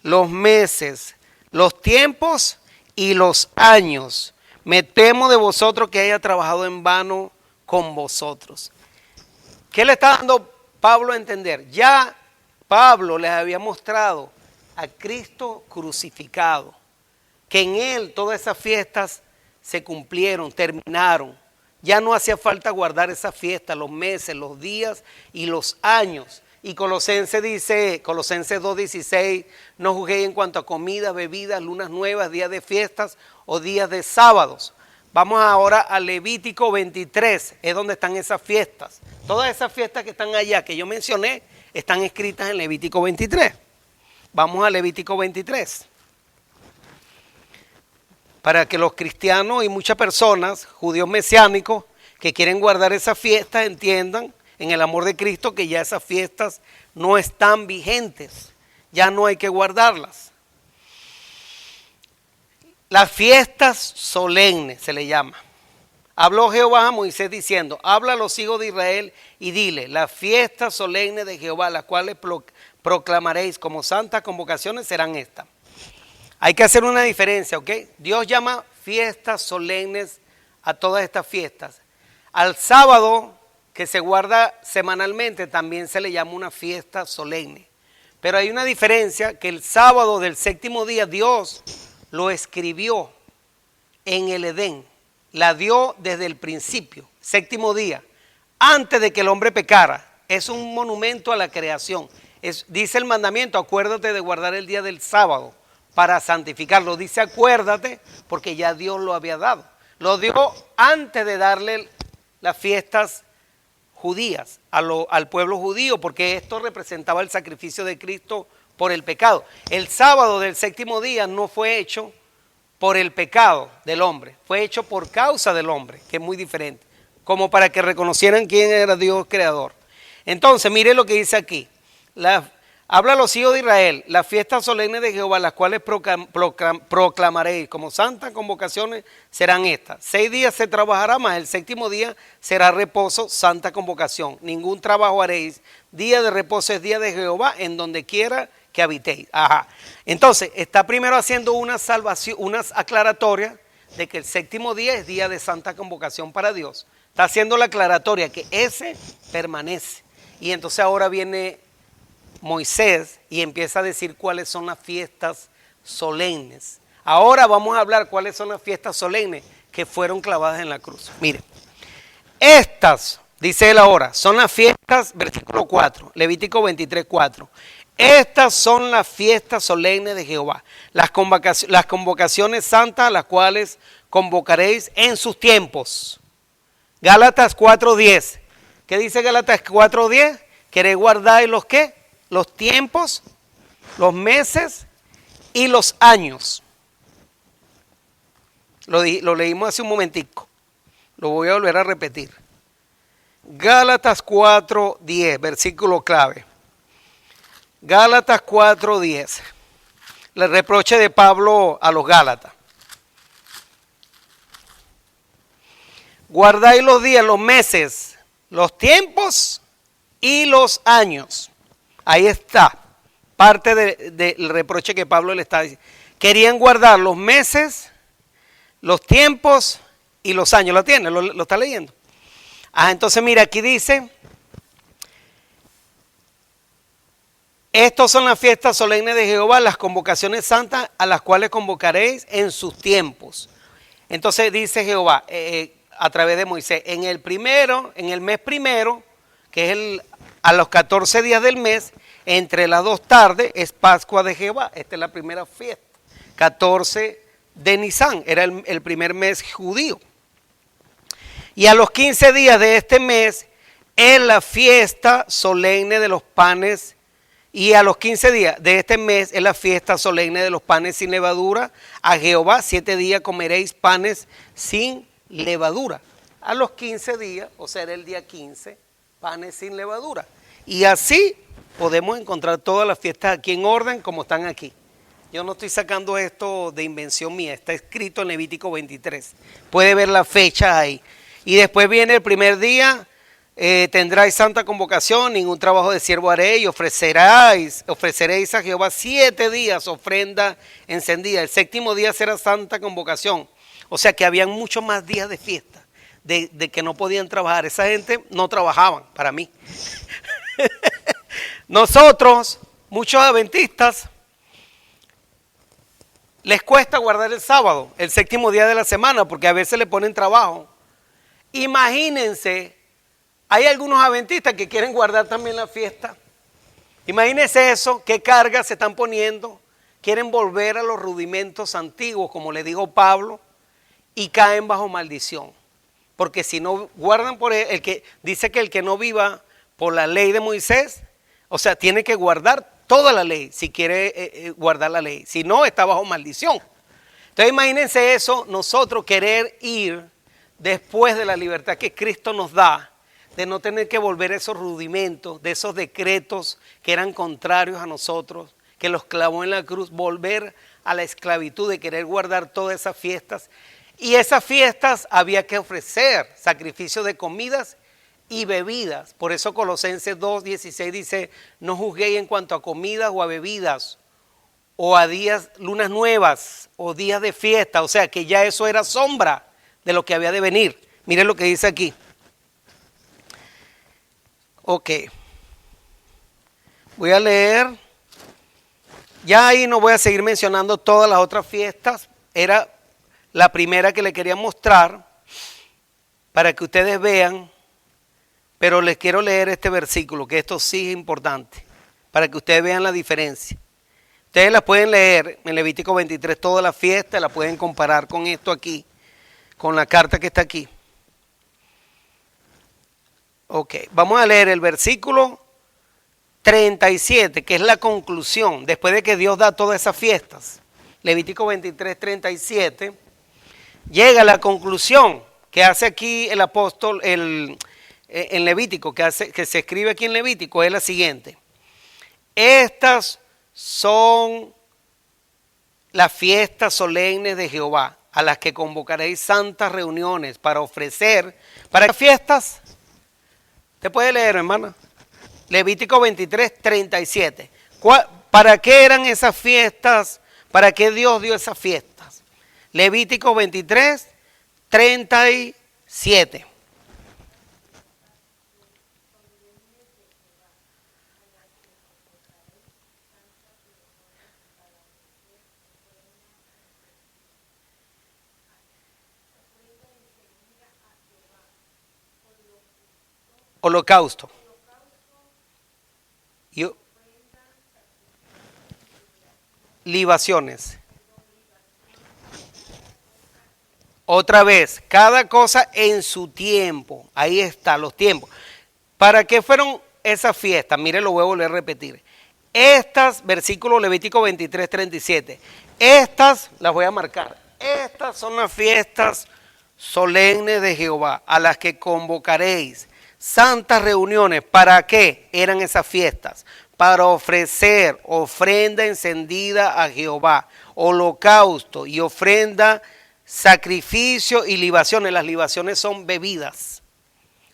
los meses, los tiempos y los años. Me temo de vosotros que haya trabajado en vano con vosotros. ¿Qué le está dando Pablo a entender? Ya Pablo les había mostrado a Cristo crucificado, que en él todas esas fiestas se cumplieron, terminaron. Ya no hacía falta guardar esas fiestas, los meses, los días y los años. Y Colosenses dice, Colosenses 2:16, no juzguéis en cuanto a comida, bebidas, lunas nuevas, días de fiestas o días de sábados. Vamos ahora a Levítico 23, es donde están esas fiestas. Todas esas fiestas que están allá, que yo mencioné, están escritas en Levítico 23. Vamos a Levítico 23. Para que los cristianos y muchas personas, judíos mesiánicos, que quieren guardar esas fiestas, entiendan en el amor de Cristo que ya esas fiestas no están vigentes, ya no hay que guardarlas. Las fiestas solemnes se le llama. Habló Jehová a Moisés diciendo: habla a los hijos de Israel y dile: las fiestas solemnes de Jehová, las cuales proclamaréis como santas convocaciones, serán estas. Hay que hacer una diferencia, ¿ok? Dios llama fiestas solemnes a todas estas fiestas. Al sábado, que se guarda semanalmente, también se le llama una fiesta solemne. Pero hay una diferencia, que el sábado del séptimo día Dios lo escribió en el Edén. La dio desde el principio, séptimo día, antes de que el hombre pecara. Es un monumento a la creación. Dice el mandamiento: acuérdate de guardar el día del sábado para santificarlo. Dice acuérdate porque ya Dios lo había dado. Lo dio antes de darle las fiestas judías al pueblo judío, porque esto representaba el sacrificio de Cristo por el pecado. El sábado del séptimo día no fue hecho por el pecado del hombre, fue hecho por causa del hombre, que es muy diferente, como para que reconocieran quién era Dios creador. Entonces, mire lo que dice aquí. Habla a los hijos de Israel: las fiestas solemnes de Jehová, las cuales proclamaréis como santas convocaciones, serán estas. 6 días se trabajará, más el séptimo día será reposo, santa convocación. Ningún trabajo haréis. Día de reposo es día de Jehová, en donde quiera que habitéis. Ajá. Entonces, está primero haciendo una salvación, unas aclaratorias de que el séptimo día es día de santa convocación para Dios. Está haciendo la aclaratoria que ese permanece. Y entonces ahora viene Moisés y empieza a decir cuáles son las fiestas solemnes. Ahora vamos a hablar cuáles son las fiestas solemnes que fueron clavadas en la cruz. Miren, estas, dice él ahora, son las fiestas, versículo 4, Levítico 23:4. Estas son las fiestas solemnes de Jehová, las convocaciones santas a las cuales convocaréis en sus tiempos. Gálatas 4:10. ¿Qué dice Gálatas 4:10? ¿Queréis guardar los qué? Los tiempos, los meses y los años. Lo leímos hace un momentico. Lo voy a volver a repetir. Gálatas 4:10, versículo clave. Gálatas 4:10. El reproche de Pablo a los Gálatas. Guardáis los días, los meses, los tiempos y los años. Ahí está, parte del reproche que Pablo le está diciendo. Querían guardar los meses, los tiempos y los años. ¿Lo tiene? ¿Lo está leyendo? Entonces mira, aquí dice, estos son las fiestas solemnes de Jehová, las convocaciones santas a las cuales convocaréis en sus tiempos. Entonces dice Jehová a través de Moisés, en el mes primero, que es a los 14 días del mes, entre las 2 tardes, es Pascua de Jehová. Esta es la primera fiesta. 14 de Nisan, era el primer mes judío. Y a los 15 días de este mes es la fiesta solemne de los panes. Y a los 15 días de este mes es la fiesta solemne de los panes sin levadura. A Jehová 7 días comeréis panes sin levadura. A los 15 días, o sea, era el día 15, panes sin levadura. Y así podemos encontrar todas las fiestas aquí en orden como están aquí. Yo no estoy sacando esto de invención mía, está escrito en Levítico 23. Puede ver la fecha ahí. Y después viene el primer día, tendráis santa convocación, ningún trabajo de siervo haréis, ofreceréis a Jehová 7 días ofrenda encendida. El 7º día será santa convocación. O sea que habían muchos más días de fiesta, de que no podían trabajar. Esa gente no trabajaban, para mí. Nosotros, muchos adventistas, les cuesta guardar el sábado, el 7º día de la semana, porque a veces le ponen trabajo. Imagínense, hay algunos adventistas que quieren guardar también la fiesta. Imagínense eso, qué carga se están poniendo. Quieren volver a los rudimentos antiguos, como le dijo Pablo, y caen bajo maldición. Porque si no guardan por el que dice que el que no viva por la ley de Moisés, o sea, tiene que guardar toda la ley si quiere guardar la ley. Si no, está bajo maldición. Entonces imagínense eso, nosotros querer ir después de la libertad que Cristo nos da, de no tener que volver a esos rudimentos, de esos decretos que eran contrarios a nosotros, que los clavó en la cruz, volver a la esclavitud de querer guardar todas esas fiestas. Y esas fiestas había que ofrecer sacrificio de comidas y bebidas. Por eso Colosenses 2:16 dice, no juzguéis en cuanto a comidas o a bebidas, o a días, lunas nuevas, o días de fiesta. O sea que ya eso era sombra de lo que había de venir. Miren lo que dice aquí. Ok. Voy a leer. Ya ahí no voy a seguir mencionando todas las otras fiestas. Era la primera que le quería mostrar para que ustedes vean. Pero les quiero leer este versículo, que esto sí es importante, para que ustedes vean la diferencia. Ustedes la pueden leer en Levítico 23, toda la fiesta, la pueden comparar con esto aquí, con la carta que está aquí. Ok, vamos a leer el versículo 37, que es la conclusión, después de que Dios da todas esas fiestas. Levítico 23, 37, llega a la conclusión que hace aquí el apóstol, en Levítico, que se escribe aquí en Levítico, es la siguiente. Estas son las fiestas solemnes de Jehová, a las que convocaréis santas reuniones para ofrecer. ¿Para qué fiestas? ¿Te puede leer, hermana? Levítico 23, 37. ¿Para qué eran esas fiestas? ¿Para qué Dios dio esas fiestas? Levítico 23, 37. Holocausto. Y libaciones. Otra vez, cada cosa en su tiempo. Ahí está, los tiempos. ¿Para qué fueron esas fiestas? Mire, lo voy a volver a repetir. Estas, versículo Levítico 23, 37. Estas las voy a marcar. Estas son las fiestas solemnes de Jehová, a las que convocaréis santas reuniones. ¿Para qué eran esas fiestas? Para ofrecer ofrenda encendida a Jehová, holocausto y ofrenda, sacrificio y libaciones. Las libaciones son bebidas.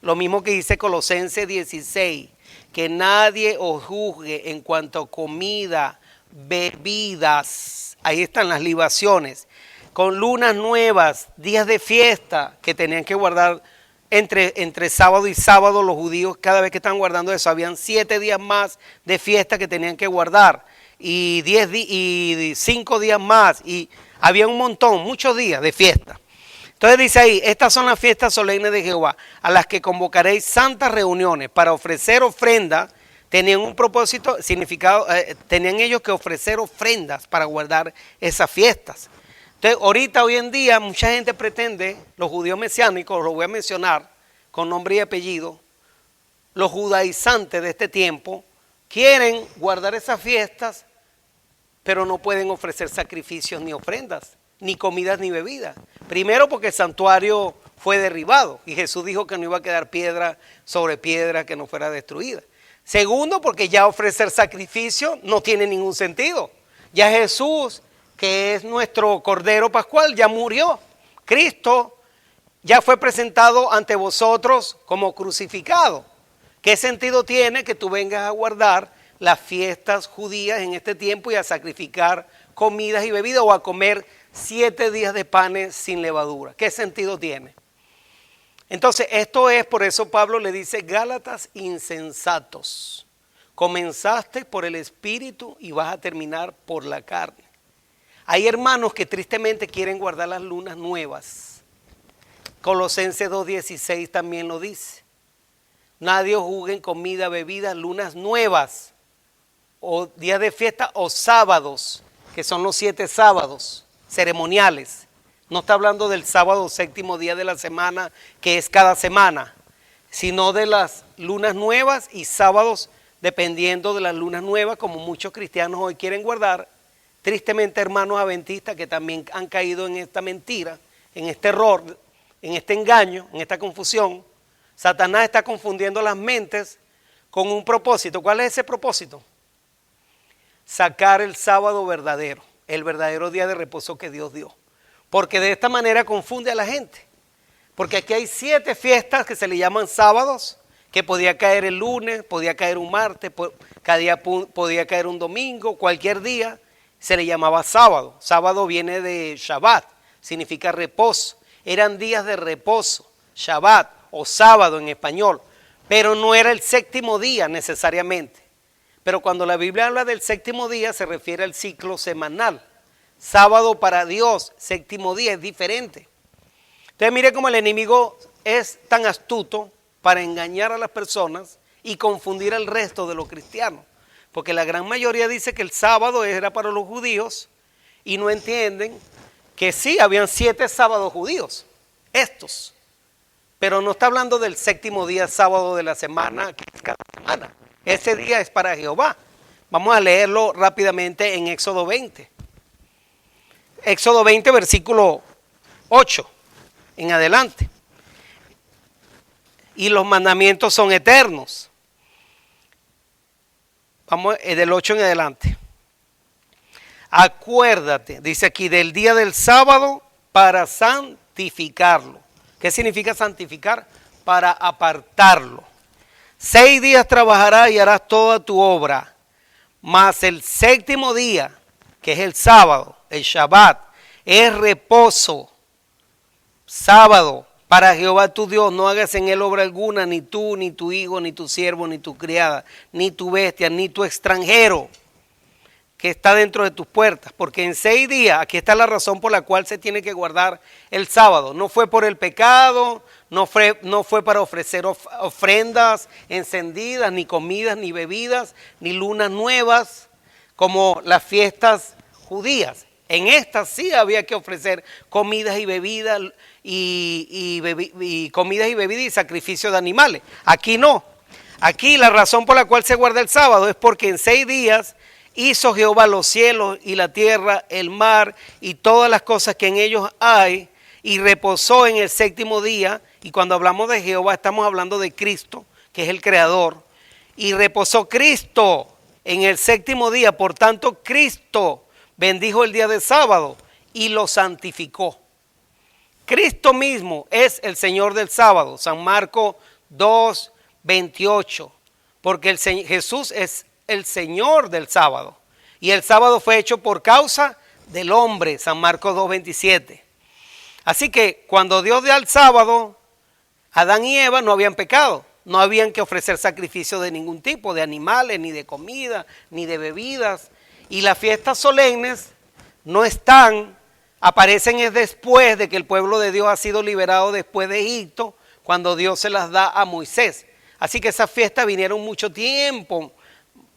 Lo mismo que dice Colosenses 16, que nadie os juzgue en cuanto a comida, bebidas. Ahí están las libaciones. Con lunas nuevas, días de fiesta que tenían que guardar entre sábado y sábado, los judíos cada vez que estaban guardando eso, habían 7 días más de fiesta que tenían que guardar, y 5 días más, y había un montón, muchos días de fiesta. Entonces dice ahí, estas son las fiestas solemnes de Jehová, a las que convocaréis santas reuniones para ofrecer ofrendas. Tenían un propósito, significado, tenían ellos que ofrecer ofrendas para guardar esas fiestas. Entonces, ahorita, hoy en día, mucha gente pretende, los judíos mesiánicos, los voy a mencionar con nombre y apellido, los judaizantes de este tiempo, quieren guardar esas fiestas, pero no pueden ofrecer sacrificios ni ofrendas, ni comidas ni bebidas. Primero porque el santuario fue derribado y Jesús dijo que no iba a quedar piedra sobre piedra que no fuera destruida. Segundo, porque ya ofrecer sacrificio no tiene ningún sentido. Ya Jesús, que es nuestro Cordero Pascual, ya murió. Cristo ya fue presentado ante vosotros como crucificado. ¿Qué sentido tiene que tú vengas a guardar las fiestas judías en este tiempo y a sacrificar comidas y bebidas o a comer 7 días de panes sin levadura? ¿Qué sentido tiene? Entonces, esto es, por eso Pablo le dice, Gálatas insensatos, comenzaste por el Espíritu y vas a terminar por la carne. Hay hermanos que tristemente quieren guardar las lunas nuevas. Colosenses 2:16 también lo dice. Nadie os juzgue en comida, bebida, lunas nuevas, o días de fiesta, o sábados, que son los 7 sábados ceremoniales. No está hablando del sábado 7º día de la semana, que es cada semana, sino de las lunas nuevas y sábados, dependiendo de las lunas nuevas, como muchos cristianos hoy quieren guardar. Tristemente, hermanos adventistas que también han caído en esta mentira, en este error, en este engaño, en esta confusión. Satanás está confundiendo las mentes con un propósito. ¿Cuál es ese propósito? Sacar el sábado verdadero, el verdadero día de reposo que Dios dio. Porque de esta manera confunde a la gente. Porque aquí hay 7 fiestas que se le llaman sábados, que podía caer el lunes, podía caer un martes, cada día podía caer un domingo, cualquier día se le llamaba sábado. Sábado viene de Shabbat, significa reposo. Eran días de reposo, Shabbat o sábado en español, pero no era el 7º día necesariamente. Pero cuando la Biblia habla del 7º día se refiere al ciclo semanal. Sábado para Dios, 7º día, es diferente. Entonces mire cómo el enemigo es tan astuto para engañar a las personas y confundir al resto de los cristianos. Porque la gran mayoría dice que el sábado era para los judíos y no entienden que sí, habían 7 sábados judíos, estos. Pero no está hablando del 7º día, sábado de la semana, que es cada semana. Ese día es para Jehová. Vamos a leerlo rápidamente en Éxodo 20. Éxodo 20, versículo 8 en adelante. Y los mandamientos son eternos. Vamos del 8 en adelante. Acuérdate, dice aquí, del día del sábado para santificarlo. ¿Qué significa santificar? Para apartarlo. 6 días trabajarás y harás toda tu obra, mas el 7º día, que es el sábado, el Shabbat, es reposo, sábado, para Jehová tu Dios. No hagas en él obra alguna, ni tú, ni tu hijo, ni tu siervo, ni tu criada, ni tu bestia, ni tu extranjero que está dentro de tus puertas. Porque en 6 días, aquí está la razón por la cual se tiene que guardar el sábado. No fue por el pecado, no fue para ofrecer ofrendas encendidas, ni comidas, ni bebidas, ni lunas nuevas, como las fiestas judías. En estas sí había que ofrecer comidas y bebidas comidas y bebidas y sacrificios de animales. Aquí no. Aquí la razón por la cual se guarda el sábado es porque en 6 días hizo Jehová los cielos y la tierra, el mar y todas las cosas que en ellos hay, y reposó en el 7º día. Y cuando hablamos de Jehová estamos hablando de Cristo, que es el creador. Y reposó Cristo en el 7º día. Por tanto, Cristo bendijo el día de sábado y lo santificó. Cristo mismo es el Señor del sábado. San Marcos 2:28. Porque Jesús es el Señor del sábado. Y el sábado fue hecho por causa del hombre. San Marcos 2:27. Así que cuando Dios da el sábado, Adán y Eva no habían pecado, no habían que ofrecer sacrificio de ningún tipo, de animales, ni de comida, ni de bebidas. Y las fiestas solemnes no aparecen es después de que el pueblo de Dios ha sido liberado después de Egipto, cuando Dios se las da a Moisés. Así que esas fiestas vinieron mucho tiempo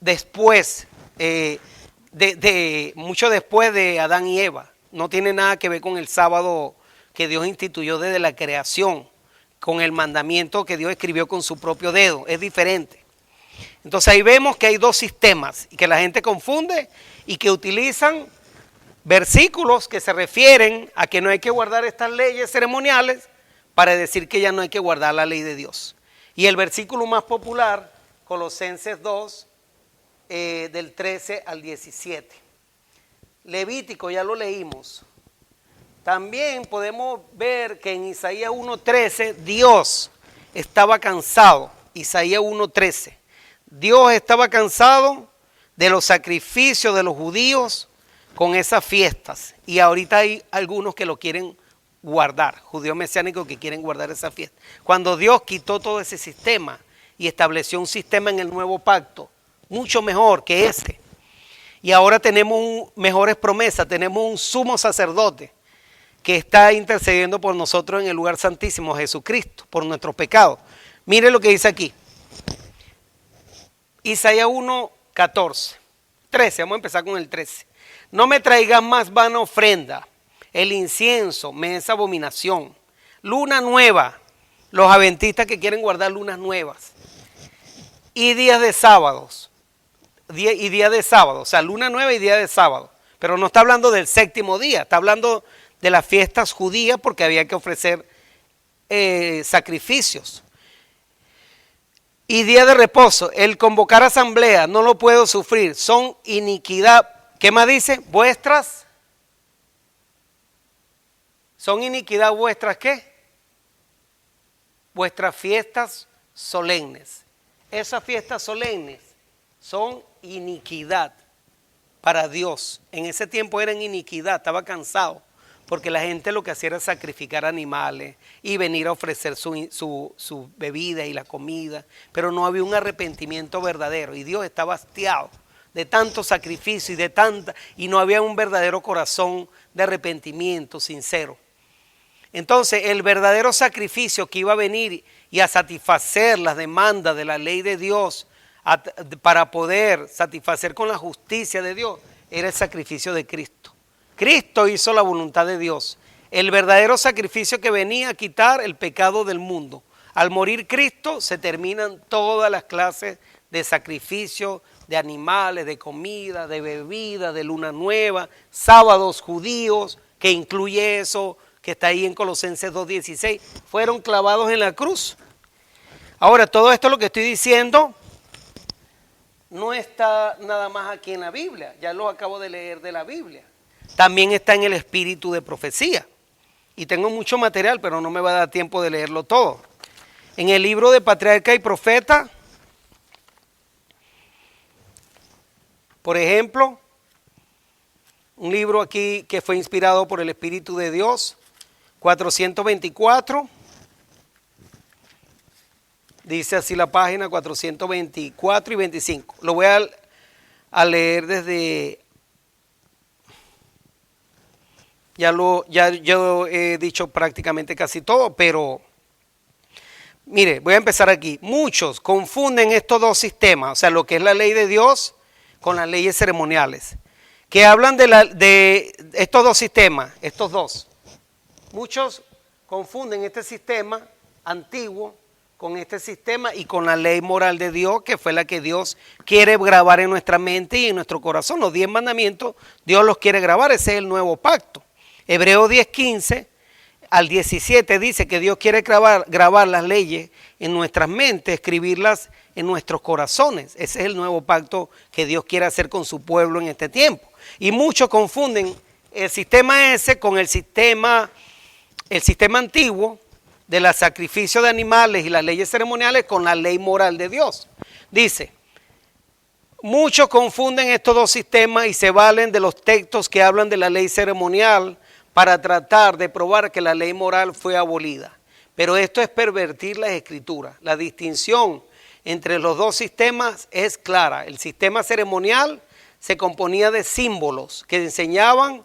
después, mucho después de Adán y Eva. No tiene nada que ver con el sábado que Dios instituyó desde la creación, con el mandamiento que Dios escribió con su propio dedo. Es diferente. Entonces ahí vemos que hay dos sistemas y que la gente confunde y que utilizan versículos que se refieren a que no hay que guardar estas leyes ceremoniales para decir que ya no hay que guardar la ley de Dios. Y el versículo más popular, Colosenses 2, del 13 al 17. Levítico ya lo leímos. También podemos ver que en Isaías 1:13 Dios estaba cansado. Isaías 1:13. Dios estaba cansado de los sacrificios de los judíos con esas fiestas. Y ahorita hay algunos que lo quieren guardar, judíos mesiánicos que quieren guardar esa fiesta. Cuando Dios quitó todo ese sistema y estableció un sistema en el nuevo pacto, mucho mejor que ese. Y ahora tenemos mejores promesas, tenemos un sumo sacerdote que está intercediendo por nosotros en el lugar santísimo, Jesucristo, por nuestros pecados. Mire lo que dice aquí. Isaías 1:14, 13, vamos a empezar con el 13. No me traigas más vana ofrenda, el incienso me es abominación. Luna nueva, los adventistas que quieren guardar lunas nuevas. Y días de sábados, o sea, luna nueva y día de sábado. Pero no está hablando del séptimo día, está hablando de las fiestas judías porque había que ofrecer sacrificios. Y día de reposo, el convocar asamblea, no lo puedo sufrir, son iniquidad. ¿Qué más dice? Vuestras, son iniquidad vuestras, ¿qué? Vuestras fiestas solemnes. Esas fiestas solemnes son iniquidad para Dios. En ese tiempo eran iniquidad, estaba cansado, porque la gente lo que hacía era sacrificar animales y venir a ofrecer su bebida y la comida, pero no había un arrepentimiento verdadero y Dios estaba hastiado de tanto sacrificio y no había un verdadero corazón de arrepentimiento sincero. Entonces el verdadero sacrificio que iba a venir y a satisfacer las demandas de la ley de Dios para poder satisfacer con la justicia de Dios era el sacrificio de Cristo. Cristo hizo la voluntad de Dios, el verdadero sacrificio que venía a quitar el pecado del mundo. Al morir Cristo se terminan todas las clases de sacrificio, de animales, de comida, de bebida, de luna nueva, sábados judíos, que incluye eso, que está ahí en Colosenses 2:16, fueron clavados en la cruz. Ahora, todo esto lo que estoy diciendo no está nada más aquí en la Biblia, ya lo acabo de leer de la Biblia. También está en el espíritu de profecía. Y tengo mucho material, pero no me va a dar tiempo de leerlo todo. En el libro de Patriarca y Profeta, por ejemplo, un libro aquí que fue inspirado por el Espíritu de Dios, 424, dice así la página 424 y 25. Lo voy a leer desde... yo he dicho prácticamente casi todo, pero mire, voy a empezar aquí. Muchos confunden estos dos sistemas, o sea, lo que es la ley de Dios con las leyes ceremoniales, que hablan de estos dos sistemas, estos dos. Muchos confunden este sistema antiguo con este sistema y con la ley moral de Dios, que fue la que Dios quiere grabar en nuestra mente y en nuestro corazón. Los 10 mandamientos, Dios los quiere grabar, ese es el nuevo pacto. Hebreos 10:15 al 17 dice que Dios quiere grabar las leyes en nuestras mentes, escribirlas en nuestros corazones. Ese es el nuevo pacto que Dios quiere hacer con su pueblo en este tiempo. Y muchos confunden el sistema ese con el sistema antiguo de los sacrificios de animales y las leyes ceremoniales con la ley moral de Dios. Dice, muchos confunden estos dos sistemas y se valen de los textos que hablan de la ley ceremonial para tratar de probar que la ley moral fue abolida. pero esto es pervertir las escrituras. La distinción entre los dos sistemas es clara. El sistema ceremonial se componía de símbolos que señalaban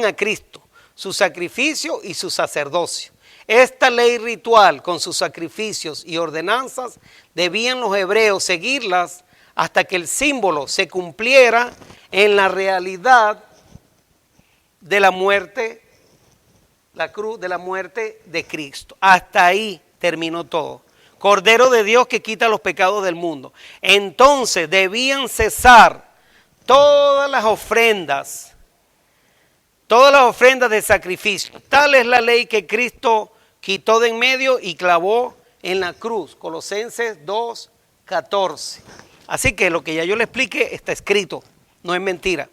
a Cristo, su sacrificio y su sacerdocio. Esta ley ritual con sus sacrificios y ordenanzas debían los hebreos seguirlas hasta que el símbolo se cumpliera en la realidad de la muerte, la cruz de la muerte de Cristo. Hasta ahí terminó todo. Cordero de Dios que quita los pecados del mundo. Entonces debían cesar todas las ofrendas de sacrificio. Tal es la ley que Cristo quitó de en medio y clavó en la cruz. Colosenses 2:14. Así que lo que ya yo le expliqué está escrito, no es mentira.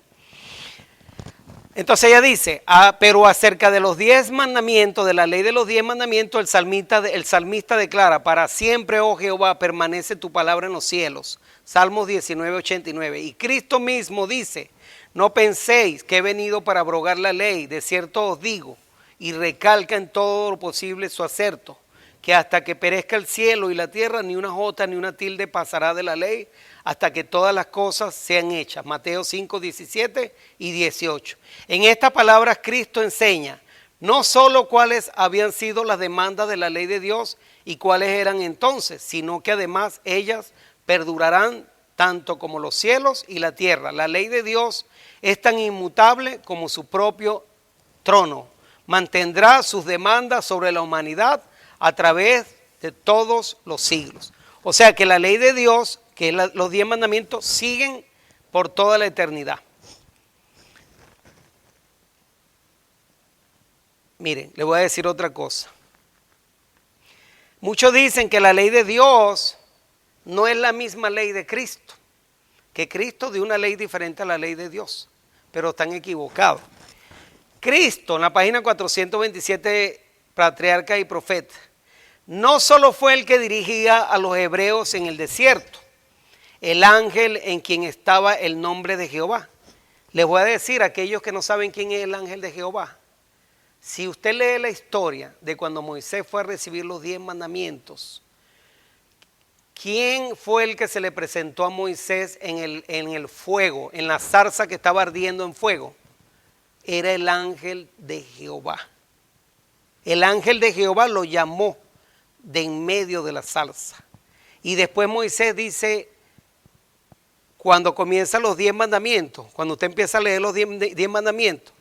Entonces ella dice, pero acerca de los 10 mandamientos, de la ley de los 10 mandamientos, el salmista declara, para siempre, oh Jehová, permanece tu palabra en los cielos. Salmos 19:89. Y Cristo mismo dice, no penséis que he venido para abrogar la ley, de cierto os digo, y recalca en todo lo posible su acerto, que hasta que perezca el cielo y la tierra, ni una jota ni una tilde pasará de la ley, hasta que todas las cosas sean hechas. Mateo 5:17 y 18. En estas palabras Cristo enseña no solo cuáles habían sido las demandas de la ley de Dios y cuáles eran entonces, sino que además ellas perdurarán tanto como los cielos y la tierra. La ley de Dios es tan inmutable como su propio trono. Mantendrá sus demandas sobre la humanidad a través de todos los siglos. O sea que la ley de Dios, que los 10 mandamientos, siguen por toda la eternidad. Miren, le voy a decir otra cosa. Muchos dicen que la ley de Dios no es la misma ley de Cristo, que Cristo dio una ley diferente a la ley de Dios, pero están equivocados. Cristo, en la página 427, Patriarca y Profeta, no solo fue el que dirigía a los hebreos en el desierto, el ángel en quien estaba el nombre de Jehová. Les voy a decir a aquellos que no saben quién es el ángel de Jehová. Si usted lee la historia de cuando Moisés fue a recibir los 10 mandamientos, ¿quién fue el que se le presentó a Moisés en el fuego, en la zarza que estaba ardiendo en fuego? Era el ángel de Jehová. El ángel de Jehová lo llamó de en medio de la zarza. Y después Moisés dice, cuando comienzan los 10 mandamientos, cuando usted empieza a leer los 10 mandamientos,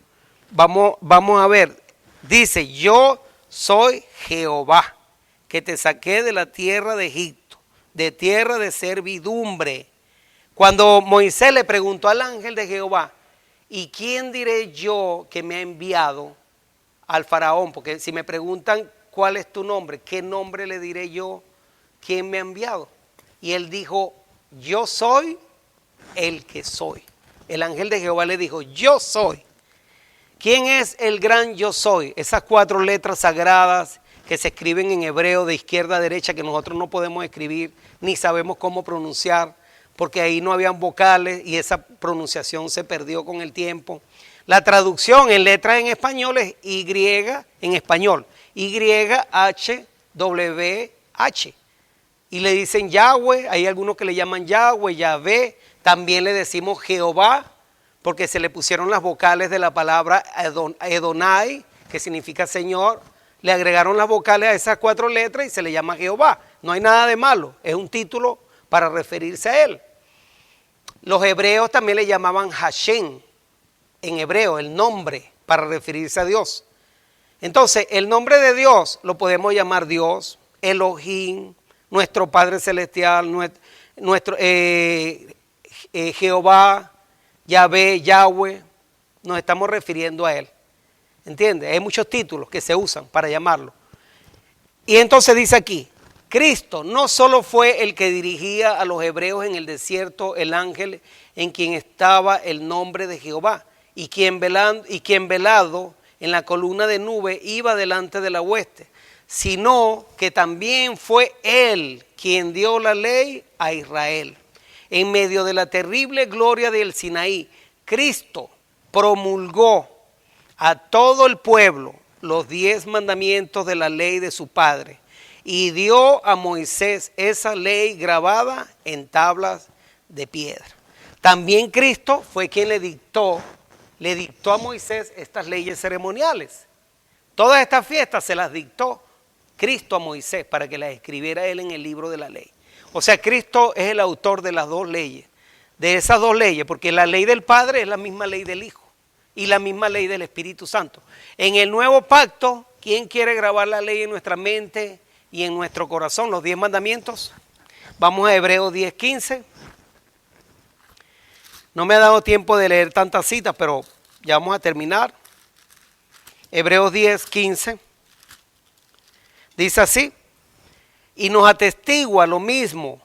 vamos a ver, dice, yo soy Jehová, que te saqué de la tierra de Egipto, de tierra de servidumbre. Cuando Moisés le preguntó al ángel de Jehová, ¿y quién diré yo que me ha enviado al faraón? Porque si me preguntan cuál es tu nombre, ¿qué nombre le diré yo? ¿Quién me ha enviado? Y él dijo, yo soy el que soy. El ángel de Jehová le dijo, yo soy. ¿Quién es el gran yo soy? Esas 4 letras sagradas que se escriben en hebreo de izquierda a derecha, que nosotros no podemos escribir ni sabemos cómo pronunciar, porque ahí no habían vocales y esa pronunciación se perdió con el tiempo. La traducción en letras en español es Y en español, YHWH. Y le dicen Yahweh, hay algunos que le llaman Yahweh, Yahvé, también le decimos Jehová, porque se le pusieron las vocales de la palabra Edonai, que significa Señor, le agregaron las vocales a esas 4 letras y se le llama Jehová. No hay nada de malo, es un título para referirse a él. Los hebreos también le llamaban Hashem, en hebreo, el nombre para referirse a Dios. Entonces, el nombre de Dios lo podemos llamar Dios, Elohim, nuestro Padre Celestial, nuestro Jehová, Yahvé, Yahweh, nos estamos refiriendo a Él. ¿Entiendes? Hay muchos títulos que se usan para llamarlo. Y entonces dice aquí, Cristo no solo fue el que dirigía a los hebreos en el desierto, el ángel en quien estaba el nombre de Jehová, y quien velado en la columna de nube iba delante de la hueste, sino que también fue Él quien dio la ley a Israel. En medio de la terrible gloria del Sinaí, Cristo promulgó a todo el pueblo los 10 mandamientos de la ley de su padre y dio a Moisés esa ley grabada en tablas de piedra. También Cristo fue quien le dictó a Moisés estas leyes ceremoniales. Todas estas fiestas se las dictó Cristo a Moisés para que las escribiera él en el libro de la ley. O sea, Cristo es el autor de las dos leyes, de esas dos leyes, porque la ley del Padre es la misma ley del Hijo y la misma ley del Espíritu Santo. En el nuevo pacto, ¿quién quiere grabar la ley en nuestra mente y en nuestro corazón? Los 10 mandamientos. Vamos a Hebreos 10:15. No me ha dado tiempo de leer tantas citas, pero ya vamos a terminar. Hebreos 10:15. Dice así: y nos atestigua lo mismo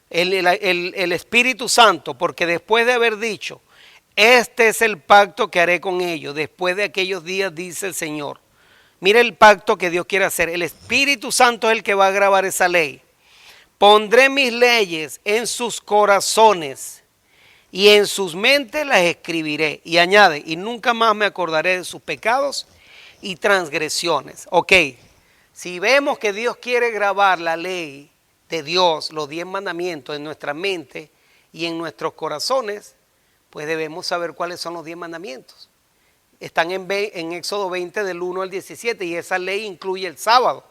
el Espíritu Santo, porque después de haber dicho, este es el pacto que haré con ellos, después de aquellos días, dice el Señor. Mire el pacto que Dios quiere hacer. El Espíritu Santo es el que va a grabar esa ley. Pondré mis leyes en sus corazones y en sus mentes las escribiré. Y añade, y nunca más me acordaré de sus pecados y transgresiones. Ok, si vemos que Dios quiere grabar la ley de Dios, los 10 mandamientos en nuestra mente y en nuestros corazones, pues debemos saber cuáles son los 10 mandamientos. Están en Éxodo 20 del 1 al 17 y esa ley incluye el sábado.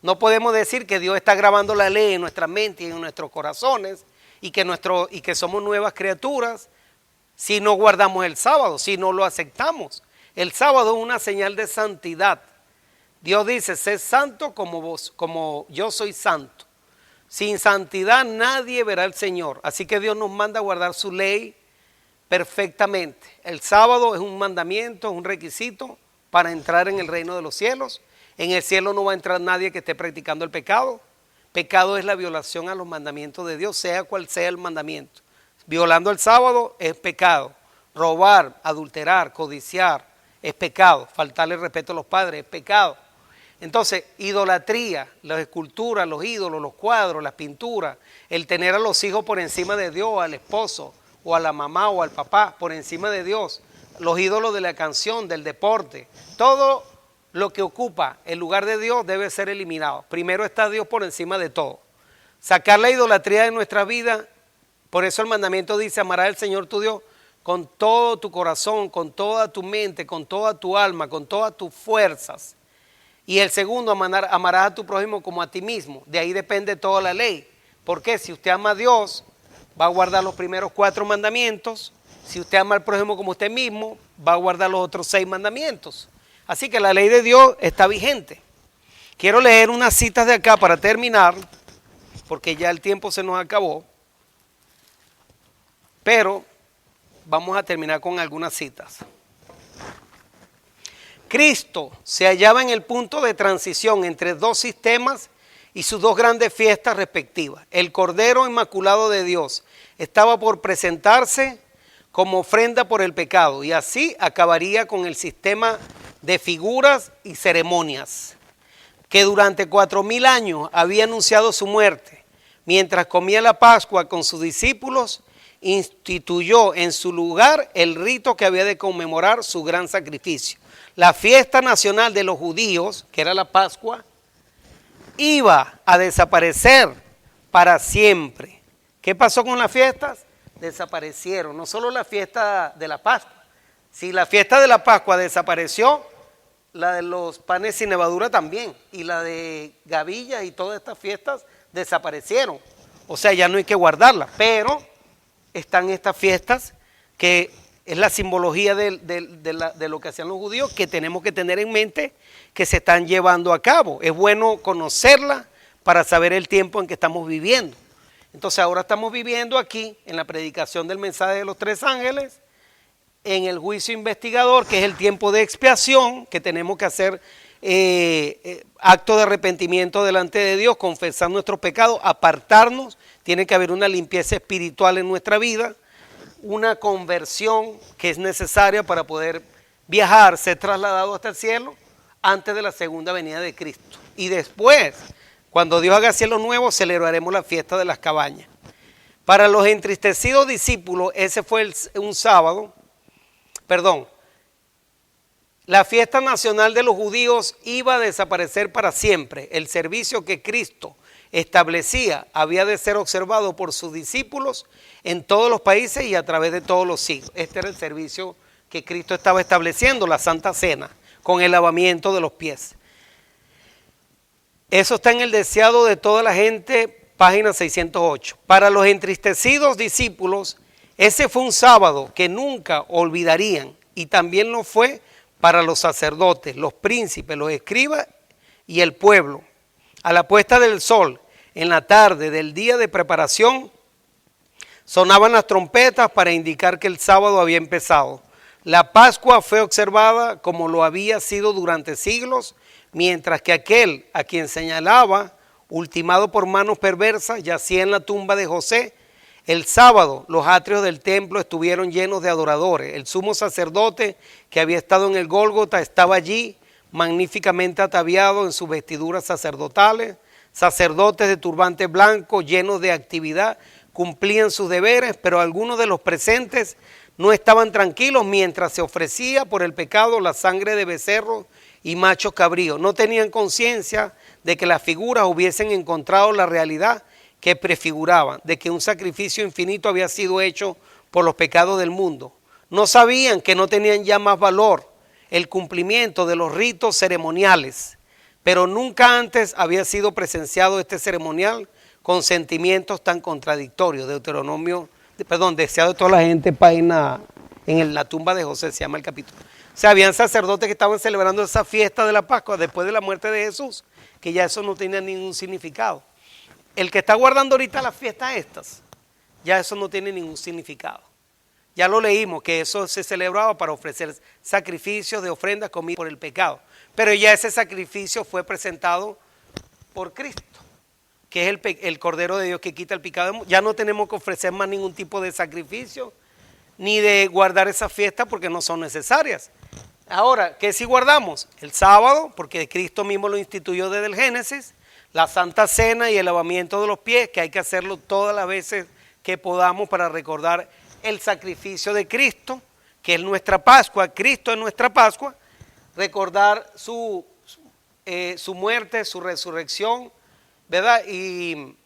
No podemos decir que Dios está grabando la ley en nuestra mente y en nuestros corazones y que somos nuevas criaturas si no guardamos el sábado, si no lo aceptamos. El sábado es una señal de santidad. Dios dice, sé santo como yo soy santo. Sin santidad nadie verá al Señor. Así que Dios nos manda a guardar su ley perfectamente. El sábado es un mandamiento, es un requisito para entrar en el reino de los cielos. En el cielo no va a entrar nadie que esté practicando el pecado. Pecado es la violación a los mandamientos de Dios, sea cual sea el mandamiento. Violando el sábado es pecado. Robar, adulterar, codiciar es pecado. Faltarle respeto a los padres es pecado. Entonces, idolatría, las esculturas, los ídolos, los cuadros, las pinturas, el tener a los hijos por encima de Dios, al esposo o a la mamá o al papá por encima de Dios, los ídolos de la canción, del deporte, todo lo que ocupa el lugar de Dios debe ser eliminado. Primero está Dios por encima de todo. Sacar la idolatría de nuestra vida, por eso el mandamiento dice, amarás al Señor tu Dios con todo tu corazón, con toda tu mente, con toda tu alma, con todas tus fuerzas. Y el segundo, amarás a tu prójimo como a ti mismo. De ahí depende toda la ley. Porque si usted ama a Dios, va a guardar los primeros 4 mandamientos. Si usted ama al prójimo como usted mismo, va a guardar los otros 6 mandamientos. Así que la ley de Dios está vigente. Quiero leer unas citas de acá para terminar, porque ya el tiempo se nos acabó. Pero vamos a terminar con algunas citas. Cristo se hallaba en el punto de transición entre 2 sistemas y sus 2 grandes fiestas respectivas. El Cordero Inmaculado de Dios estaba por presentarse como ofrenda por el pecado y así acabaría con el sistema de figuras y ceremonias que durante 4000 años había anunciado su muerte. Mientras comía la Pascua con sus discípulos, instituyó en su lugar el rito que había de conmemorar su gran sacrificio. La fiesta nacional de los judíos, que era la Pascua, iba a desaparecer para siempre. ¿Qué pasó con las fiestas? Desaparecieron. No solo la fiesta de la Pascua. Si la fiesta de la Pascua desapareció, la de los panes sin levadura también. Y la de Gavilla y todas estas fiestas desaparecieron. O sea, ya no hay que guardarlas. Pero están estas fiestas que es la simbología de lo que hacían los judíos, que tenemos que tener en mente que se están llevando a cabo. Es bueno conocerla para saber el tiempo en que estamos viviendo. Entonces ahora estamos viviendo aquí en la predicación del mensaje de los 3 ángeles, en el juicio investigador, que es el tiempo de expiación, que tenemos que hacer acto de arrepentimiento delante de Dios, confesar nuestros pecados, apartarnos, tiene que haber una limpieza espiritual en nuestra vida, una conversión que es necesaria para poder viajar, ser trasladado hasta el cielo antes de la segunda venida de Cristo. Y después, cuando Dios haga cielo nuevo, celebraremos la fiesta de las cabañas. Para los entristecidos discípulos, ese fue un sábado, La fiesta nacional de los judíos iba a desaparecer para siempre. El servicio que Cristo establecía había de ser observado por sus discípulos en todos los países y a través de todos los siglos. Este era el servicio que Cristo estaba estableciendo, la Santa Cena, con el lavamiento de los pies. Eso está en el deseado de toda la gente, página 608. Para los entristecidos discípulos, ese fue un sábado que nunca olvidarían, y también lo fue para los sacerdotes, los príncipes, los escribas y el pueblo. A la puesta del sol, en la tarde del día de preparación, sonaban las trompetas para indicar que el sábado había empezado. La Pascua fue observada como lo había sido durante siglos, mientras que aquel a quien señalaba, ultimado por manos perversas, yacía en la tumba de José. El sábado los atrios del templo estuvieron llenos de adoradores. El sumo sacerdote que había estado en el Gólgota estaba allí, magníficamente ataviado en sus vestiduras sacerdotales. Sacerdotes de turbante blanco, llenos de actividad, cumplían sus deberes, pero algunos de los presentes no estaban tranquilos mientras se ofrecía por el pecado la sangre de becerros y machos cabríos. No tenían conciencia de que las figuras hubiesen encontrado la realidad que prefiguraban, de que un sacrificio infinito había sido hecho por los pecados del mundo. No sabían que no tenían ya más valor el cumplimiento de los ritos ceremoniales, pero nunca antes había sido presenciado este ceremonial con sentimientos tan contradictorios. Deseado de toda la gente, página en la tumba de José, se llama el capítulo. O sea, habían sacerdotes que estaban celebrando esa fiesta de la Pascua después de la muerte de Jesús, que ya eso no tenía ningún significado. El que está guardando ahorita las fiestas estas, ya eso no tiene ningún significado. Ya lo leímos, que eso se celebraba para ofrecer sacrificios de ofrendas comidas por el pecado. Pero ya ese sacrificio fue presentado por Cristo, que es el Cordero de Dios que quita el pecado. Ya no tenemos que ofrecer más ningún tipo de sacrificio, ni de guardar esas fiestas porque no son necesarias. Ahora, ¿qué si guardamos? El sábado, porque Cristo mismo lo instituyó desde el Génesis, la Santa Cena y el lavamiento de los pies, que hay que hacerlo todas las veces que podamos para recordar el sacrificio de Cristo, que es nuestra Pascua. Cristo es nuestra Pascua. Recordar su muerte, su resurrección, ¿verdad? Y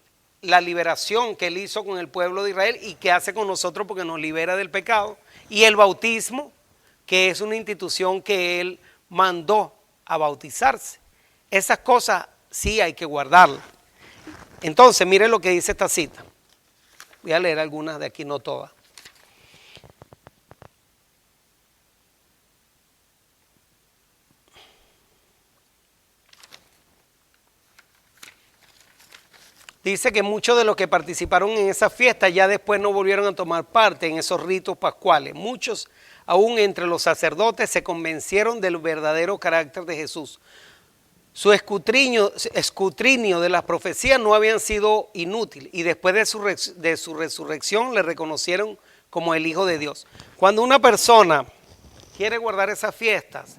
la liberación que él hizo con el pueblo de Israel y que hace con nosotros porque nos libera del pecado. Y el bautismo, que es una institución que él mandó a bautizarse. Esas cosas sí hay que guardarlas. Entonces, mire lo que dice esta cita. Voy a leer algunas de aquí, no todas. Dice que muchos de los que participaron en esa fiesta ya después no volvieron a tomar parte en esos ritos pascuales. Muchos, aún entre los sacerdotes, se convencieron del verdadero carácter de Jesús. Su escrutinio de las profecías no habían sido inútil y después de su resurrección le reconocieron como el Hijo de Dios. Cuando una persona quiere guardar esas fiestas,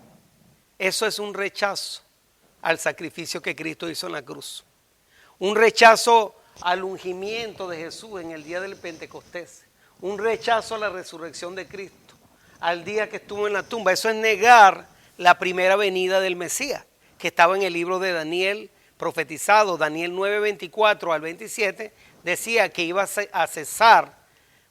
eso es un rechazo al sacrificio que Cristo hizo en la cruz. Un rechazo al ungimiento de Jesús en el día del Pentecostés. Un rechazo a la resurrección de Cristo, al día que estuvo en la tumba. Eso es negar la primera venida del Mesías, que estaba en el libro de Daniel profetizado. Daniel 9:24 al 27 decía que iba a cesar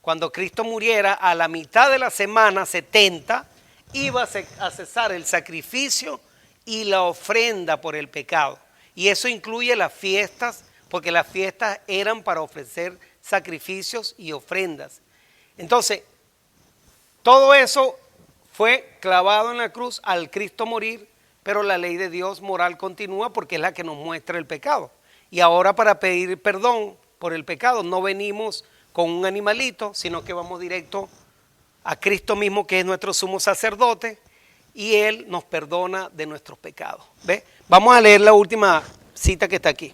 cuando Cristo muriera a la mitad de la semana 70, iba a cesar el sacrificio y la ofrenda por el pecado. Y eso incluye las fiestas, porque las fiestas eran para ofrecer sacrificios y ofrendas. Entonces, todo eso fue clavado en la cruz al Cristo morir, pero la ley de Dios moral continúa porque es la que nos muestra el pecado. Y ahora para pedir perdón por el pecado no venimos con un animalito, sino que vamos directo a Cristo mismo, que es nuestro sumo sacerdote, y Él nos perdona de nuestros pecados. ¿Ve? Vamos a leer la última cita que está aquí,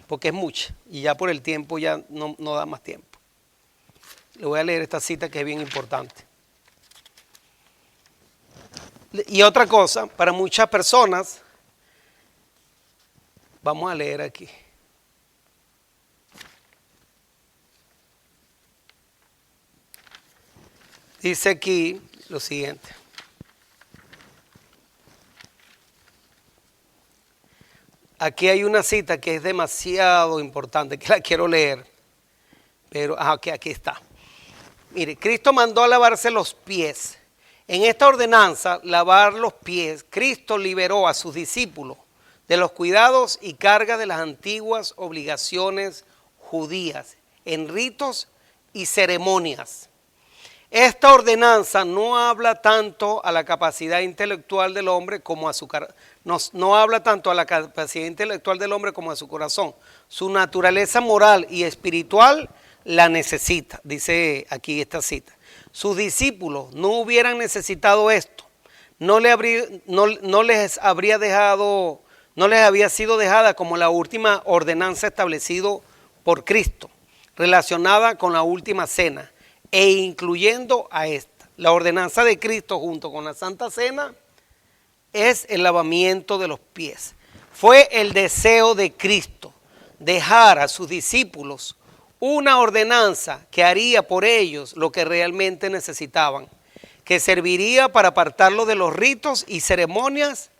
porque es mucha, y ya por el tiempo ya no da más tiempo. Le voy a leer esta cita que es bien importante. Y otra cosa, para muchas personas, vamos a leer aquí. Dice aquí lo siguiente. aquí hay una cita que es demasiado importante, que la quiero leer. Pero, aquí está. Mire, Cristo mandó a lavarse los pies. En esta ordenanza, lavar los pies, Cristo liberó a sus discípulos de los cuidados y cargas de las antiguas obligaciones judías en ritos y ceremonias. Esta ordenanza no habla tanto a la capacidad intelectual del hombre como a su no habla tanto a la capacidad intelectual del hombre como a su corazón. Su naturaleza moral y espiritual la necesita, dice aquí esta cita. Sus discípulos no hubieran necesitado esto, no les había sido dejada como la última ordenanza establecida por Cristo, relacionada con la última cena e incluyendo a esta. La ordenanza de Cristo junto con la Santa Cena es el lavamiento de los pies. Fue el deseo de Cristo dejar a sus discípulos una ordenanza que haría por ellos lo que realmente necesitaban, que serviría para apartarlos de los ritos y ceremonias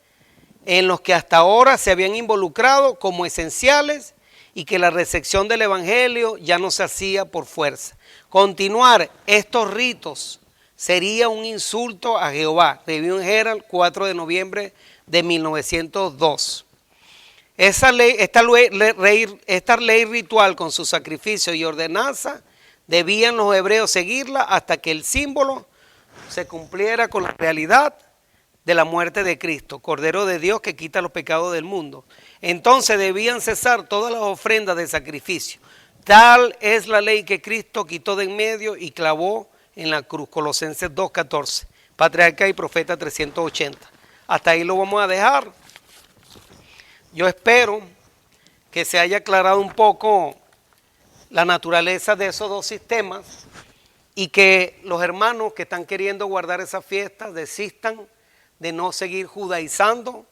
en los que hasta ahora se habían involucrado como esenciales y que la recepción del Evangelio ya no se hacía por fuerza. Continuar estos ritos sería un insulto a Jehová. Review and Herald, 4 de noviembre de 1902. Esta ley ritual con su sacrificio y ordenanza, debían los hebreos seguirla hasta que el símbolo se cumpliera con la realidad de la muerte de Cristo, Cordero de Dios que quita los pecados del mundo. Entonces debían cesar todas las ofrendas de sacrificio. Tal es la ley que Cristo quitó de en medio y clavó en la cruz. Colosenses 2:14, Patriarca y Profeta 380. Hasta ahí lo vamos a dejar. Yo espero que se haya aclarado un poco la naturaleza de esos dos sistemas y que los hermanos que están queriendo guardar esas fiestas desistan de no seguir judaizando,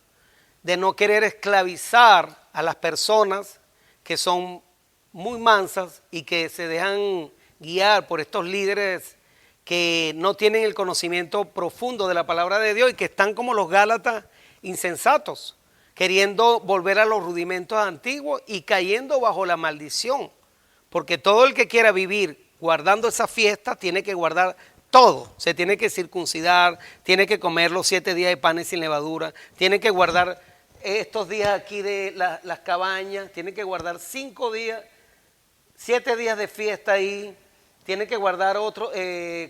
de no querer esclavizar a las personas que son muy mansas y que se dejan guiar por estos líderes que no tienen el conocimiento profundo de la palabra de Dios y que están como los Gálatas insensatos, queriendo volver a los rudimentos antiguos y cayendo bajo la maldición, porque todo el que quiera vivir guardando esa fiesta tiene que guardar todo, se tiene que circuncidar, tiene que comer los 7 días de panes sin levadura, tiene que guardar estos días aquí de las cabañas, tiene que guardar 5 días, 7 días de fiesta ahí, tiene que guardar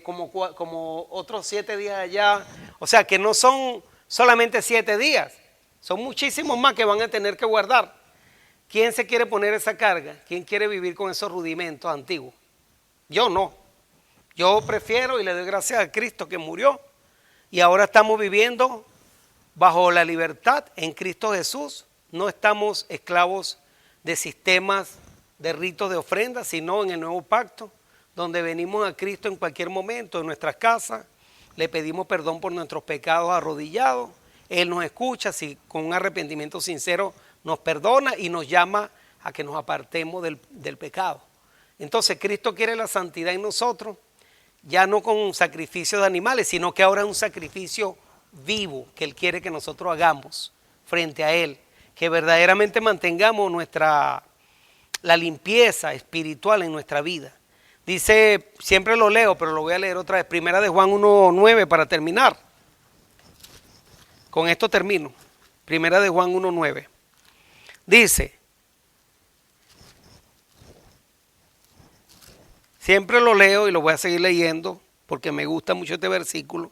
como otros 7 días allá, o sea que no son solamente 7 días, son muchísimos más que van a tener que guardar. ¿Quién se quiere poner esa carga? ¿Quién quiere vivir con esos rudimentos antiguos? Yo no. Yo prefiero y le doy gracias a Cristo que murió y ahora estamos viviendo bajo la libertad en Cristo Jesús. No estamos esclavos de sistemas de ritos de ofrenda, sino en el nuevo pacto, donde venimos a Cristo en cualquier momento en nuestras casas, le pedimos perdón por nuestros pecados arrodillados. Él nos escucha, si con un arrepentimiento sincero nos perdona y nos llama a que nos apartemos del pecado. Entonces Cristo quiere la santidad en nosotros, ya no con sacrificio de animales, sino que ahora es un sacrificio vivo que Él quiere que nosotros hagamos frente a Él, que verdaderamente mantengamos la limpieza espiritual en nuestra vida. Dice, siempre lo leo, pero lo voy a leer otra vez, Primera de Juan 1:9 para terminar. Con esto termino. Primera de Juan 1:9. Dice, siempre lo leo y lo voy a seguir leyendo porque me gusta mucho este versículo.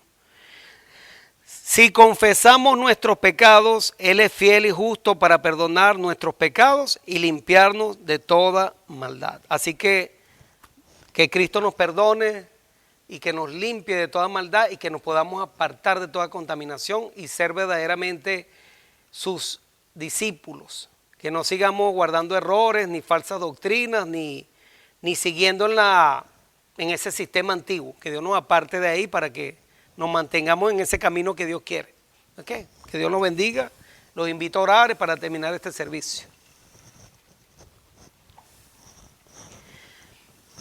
Si confesamos nuestros pecados, Él es fiel y justo para perdonar nuestros pecados y limpiarnos de toda maldad. Así que Cristo nos perdone y que nos limpie de toda maldad y que nos podamos apartar de toda contaminación y ser verdaderamente sus discípulos. Que no sigamos guardando errores, ni falsas doctrinas, ni siguiendo en ese sistema antiguo. Que Dios nos aparte de ahí para que nos mantengamos en ese camino que Dios quiere. ¿Okay? Que Dios nos bendiga. Los invito a orar para terminar este servicio.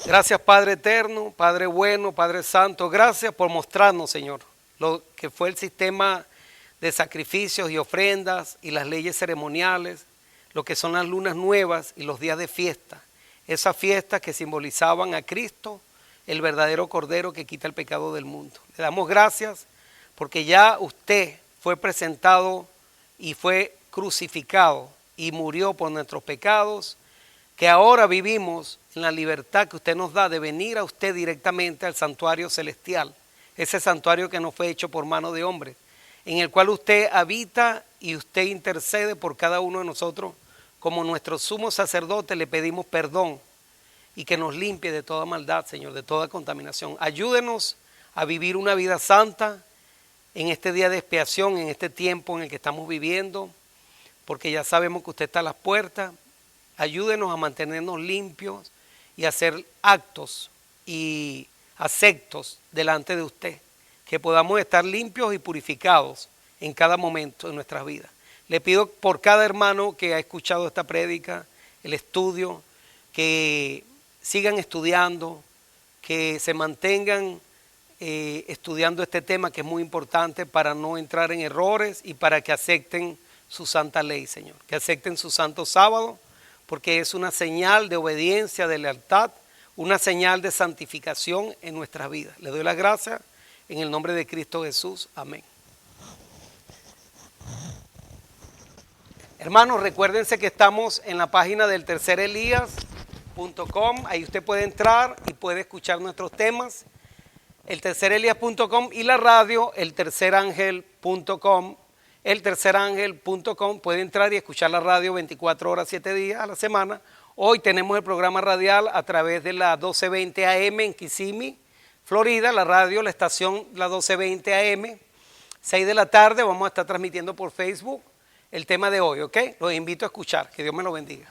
Gracias Padre eterno, Padre bueno, Padre santo. Gracias por mostrarnos, Señor, lo que fue el sistema de sacrificios y ofrendas y las leyes ceremoniales. lo que son las lunas nuevas y los días de fiesta. Esas fiestas que simbolizaban a Cristo, el verdadero Cordero que quita el pecado del mundo. Le damos gracias porque ya usted fue presentado y fue crucificado y murió por nuestros pecados, que ahora vivimos en la libertad que usted nos da de venir a usted directamente al santuario celestial, ese santuario que no fue hecho por mano de hombre, en el cual usted habita y usted intercede por cada uno de nosotros. Como nuestro sumo sacerdote le pedimos perdón y que nos limpie de toda maldad, Señor, de toda contaminación. Ayúdenos a vivir una vida santa en este día de expiación, en este tiempo en el que estamos viviendo, porque ya sabemos que usted está a las puertas. Ayúdenos a mantenernos limpios y a hacer actos y aceptos delante de usted, que podamos estar limpios y purificados en cada momento de nuestras vidas. Le pido por cada hermano que ha escuchado esta prédica, el estudio, que sigan estudiando, que se mantengan estudiando este tema que es muy importante para no entrar en errores y para que acepten su santa ley, Señor. Que acepten su santo sábado, porque es una señal de obediencia, de lealtad, una señal de santificación en nuestras vidas. Le doy las gracias en el nombre de Cristo Jesús. Amén. Hermanos, recuérdense que estamos en la página del tercerelías.com. Ahí usted puede entrar y puede escuchar nuestros temas. El tercerelías.com y la radio, eltercerangel.com. Eltercerangel.com. Puede entrar y escuchar la radio 24 horas, 7 días a la semana. Hoy tenemos el programa radial a través de la 1220 AM en Kissimmee, Florida. La radio, la estación, la 1220 AM. 6 de la tarde vamos a estar transmitiendo por Facebook el tema de hoy, ¿ok? Los invito a escuchar. Que Dios me lo bendiga.